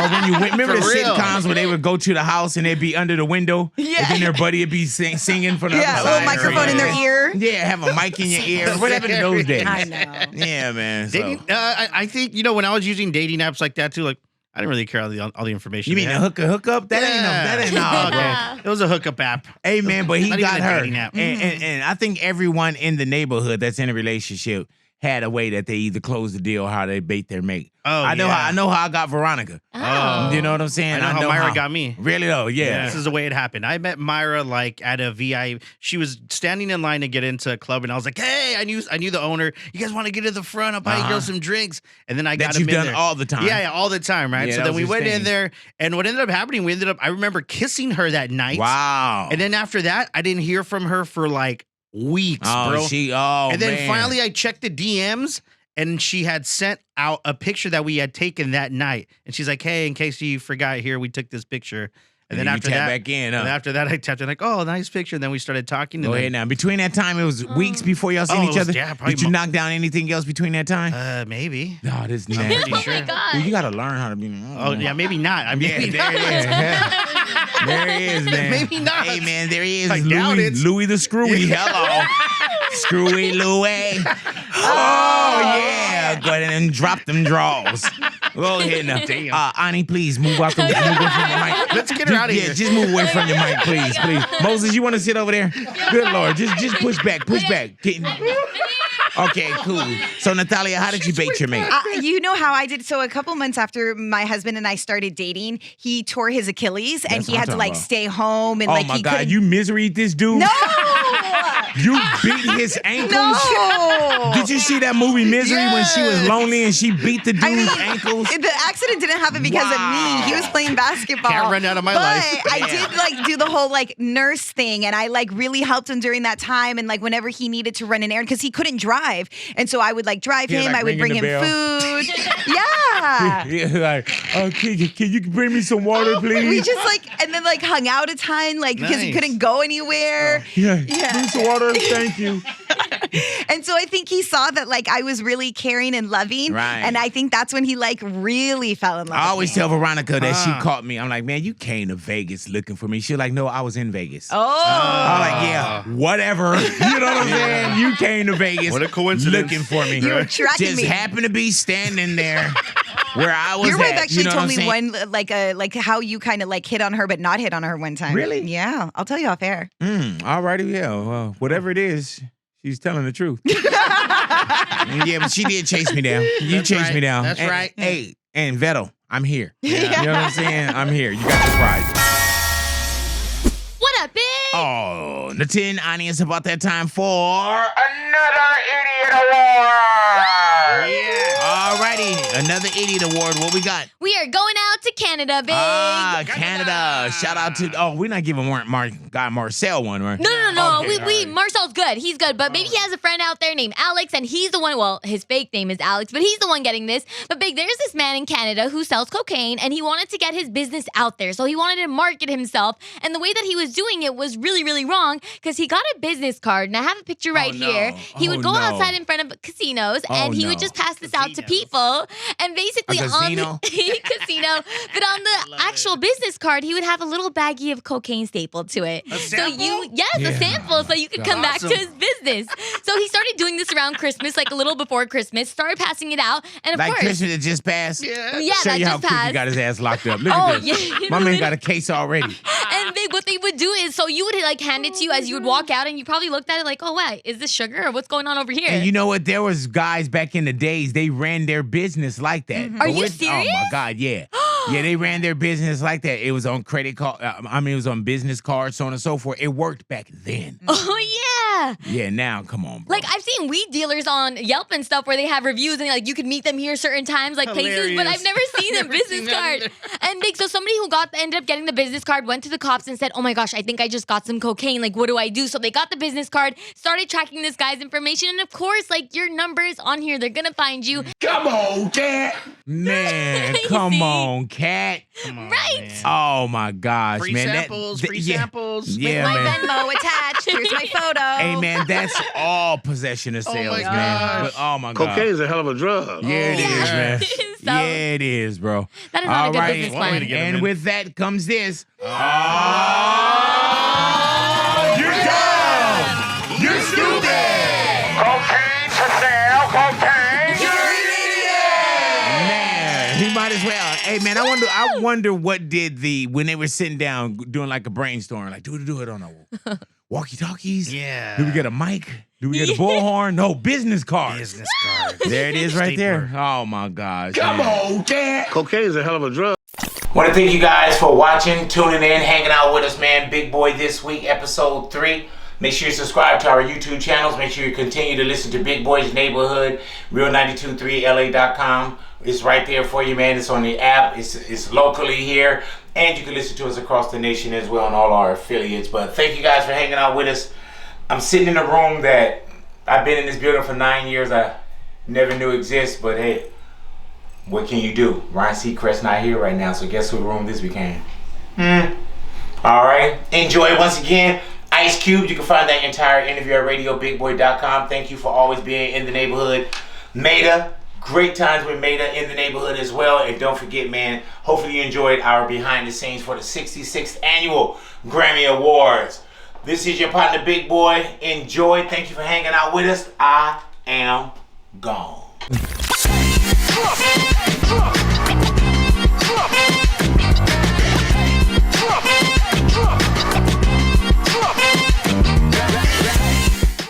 Or when you went, remember For the real. sitcoms where they would go to the house and they'd be under the window? Yeah. And then their buddy would be singing from the Yeah, other a little side. microphone in their ear. Yeah, have a mic in your ear. What happened to those days? I know. Yeah, man. So. Dating, I think, when I was using dating apps like that too, like, I didn't really care all the information. You mean they the had. hookup? That ain't no, bro. It was a hookup app. Hey, man, but he Not even got a her. dating app. And I think everyone in the neighborhood that's in a relationship had a way that they either close the deal or how they bait their mate. Oh, I know yeah. how I got Veronica. Oh. You know what I'm saying? I know how Myra got me. Really though, yeah. This is the way it happened. I met Myra like at a VI. She was standing in line to get into a club, and I was like, "Hey, I knew the owner. You guys want to get to the front? I'll buy you girls some drinks." And then I got him you've in done there all the time. Yeah, all the time, right? Yeah, So that then was we his went in thing. there, and what ended up happening? I remember kissing her that night. Wow. And then after that, I didn't hear from her for like weeks, bro. And then man. finally, I checked the DMs. And she had sent out a picture that we had taken that night. And she's like, "Hey, in case you forgot, here, we took this picture." And then you after tap that, back in, and after that, I tapped in like, "Oh, nice picture." And then we started talking. Go And ahead now. Between that time, it was weeks before y'all seen Oh, each it was- other. yeah, probably Did you knock down anything else between that time? Maybe. No, this is I'm nasty. pretty sure. Well, you gotta learn how to be. Oh, yeah, maybe not. I mean, Yeah, there it is. Yeah. There it is, man. Maybe not. Hey, man, there he is. I doubt it. Louis the Screwy. Hello. Screwy Louis. Oh, yeah. Go ahead and drop them draws. Go ahead now. Damn. Annie, please move away from your mic. Let's get her out of here. Just move away from your mic, please. Moses, you want to sit over there? Good Lord. Just push back. Okay, cool. So, Natalia, how did you bait your mate? You know how I did. So a couple months after my husband and I started dating, he tore his Achilles and That's he what had I'm to like talking about. stay home and Oh, like my he God. couldn't. You misery this dude? No. You beat his ankles? No. Did you see that movie Misery when she was lonely and she beat the dude's ankles? The accident didn't happen because of me. He was playing basketball. Can't run out of my life. But I did like do the whole like nurse thing, and I like really helped him during that time. And like whenever he needed to run an errand, because he couldn't drive, and so I would like drive Yeah, him. like I would bring ringing him the food. Yeah. Yeah, like, oh, can you bring me some water, please? We just like and then like hung out a ton, like because he Nice. couldn't go anywhere. Yeah. Yeah. Bring some water, thank you. And so I think he saw that like I was really caring and loving. Right. And I think that's when he like really fell in love. I with always me. tell Veronica that she caught me. I'm like, man, you came to Vegas looking for me. She's like, no, I was in Vegas. Oh. I'm like, yeah, whatever. You know what I'm saying? You came to Vegas. What a coincidence. Looking for me. You were tracking Just me. happened to be standing there where I was Your wife at. actually You know told what I'm me saying? one like how you kind of like hit on her but not hit on her one time. Really? Yeah. I'll tell you off air. All righty, yeah. Well, whatever it is, she's telling the truth. Yeah, but she did chase me down. You That's chased right. me down. That's And- right. Hey, and Vettel, I'm here. You know what I'm saying? I'm here. You got the prize. What up, bitch? Oh, the 10 audience about that time for Another Idiot Award! Alrighty, another idiot award. What we got? We are going out to Canada, big. Canada. Shout out to. Oh, we're not giving guy Marcel one, right? No. Okay, We Marcel's good. He's good. But maybe he has a friend out there named Alex, and he's the one. Well, his fake name is Alex, but he's the one getting this. But big, there's this man in Canada who sells cocaine, and he wanted to get his business out there. So he wanted to market himself. And the way that he was doing it was really, really wrong because he got a business card, and I have a picture right here. He would go outside in front of casinos, and he would just pass this out to people. And basically A on casino? the casino, but on the actual business card, he would have a little baggie of cocaine stapled to it. A So sample? a sample, so you could come back to his business. So he started doing this around Christmas, like a little before Christmas, started passing it out, and of Like course, Christmas that just passed? Yeah, Show that you how just quick he passed. got his ass locked up. Look Oh, at this. yeah, you My know man what? got a case already. And what they would do is, so you would like hand it to you as you would walk out, and you probably looked at it like, oh, wait, is this sugar or what's going on over here? And you know what? There was guys back in the days, they ran their business like that. Are But you Oh, my serious? God, yeah. Yeah, they ran their business like that. It was on credit card. It was on business cards, so on and so forth. It worked back then. Oh, yeah. Yeah, now, come on, bro. Like, I've seen weed dealers on Yelp and stuff where they have reviews and, like, you could meet them here certain times, like, places, but I've never seen a business card. And, like, so somebody who ended up getting the business card went to the cops and said, oh, my gosh, I think I just got some cocaine. Like, what do I do? So they got the business card, started tracking this guy's information, and, of course, like, your number is on here. They're gonna find you. Come on, cat. Man, come on, cat. Right. Man. Oh, my gosh, Free man. samples, free samples. Yeah, My man. Venmo attached. Here's my photo. Hey, man, that's all possession of sales, man. But, oh, my God. Cocaine's a hell of a drug. Yeah, it is, man. Yeah, it is, bro. That is not all a good right. business plan. And with that comes this. You're dumb! You're stupid! Cocaine for sale, cocaine! You're an idiot! Man, he might as well. Hey, man, I wonder what did when they were sitting down doing like a brainstorm, like, do it on a walkie-talkies? Yeah. Do we get a mic? Do we get a bullhorn? No, business cards. Business cards. There it is right there. Oh, my gosh. Come on, cat. Cocaine's a hell of a drug. Want to thank you guys for watching, tuning in, hanging out with us, man. Big Boy This Week, episode 3. Make sure you subscribe to our YouTube channels. Make sure you continue to listen to Big Boy's Neighborhood, real923la.com. It's right there for you, man. It's on the app. It's locally here. And you can listen to us across the nation as well on all our affiliates. But thank you guys for hanging out with us. I'm sitting in a room that I've been in this building for 9 years. I never knew exists, but hey, what can you do? Ryan Seacrest not here right now, so guess who room this became? All right. Enjoy once again. Ice Cube, you can find that entire interview at radiobigboy.com. Thank you for always being in the neighborhood. Maeta, great times with Maeta in the neighborhood as well. And don't forget, man, hopefully you enjoyed our behind the scenes for the 66th annual Grammy Awards. This is your partner, Big Boy. Enjoy. Thank you for hanging out with us. I am gone.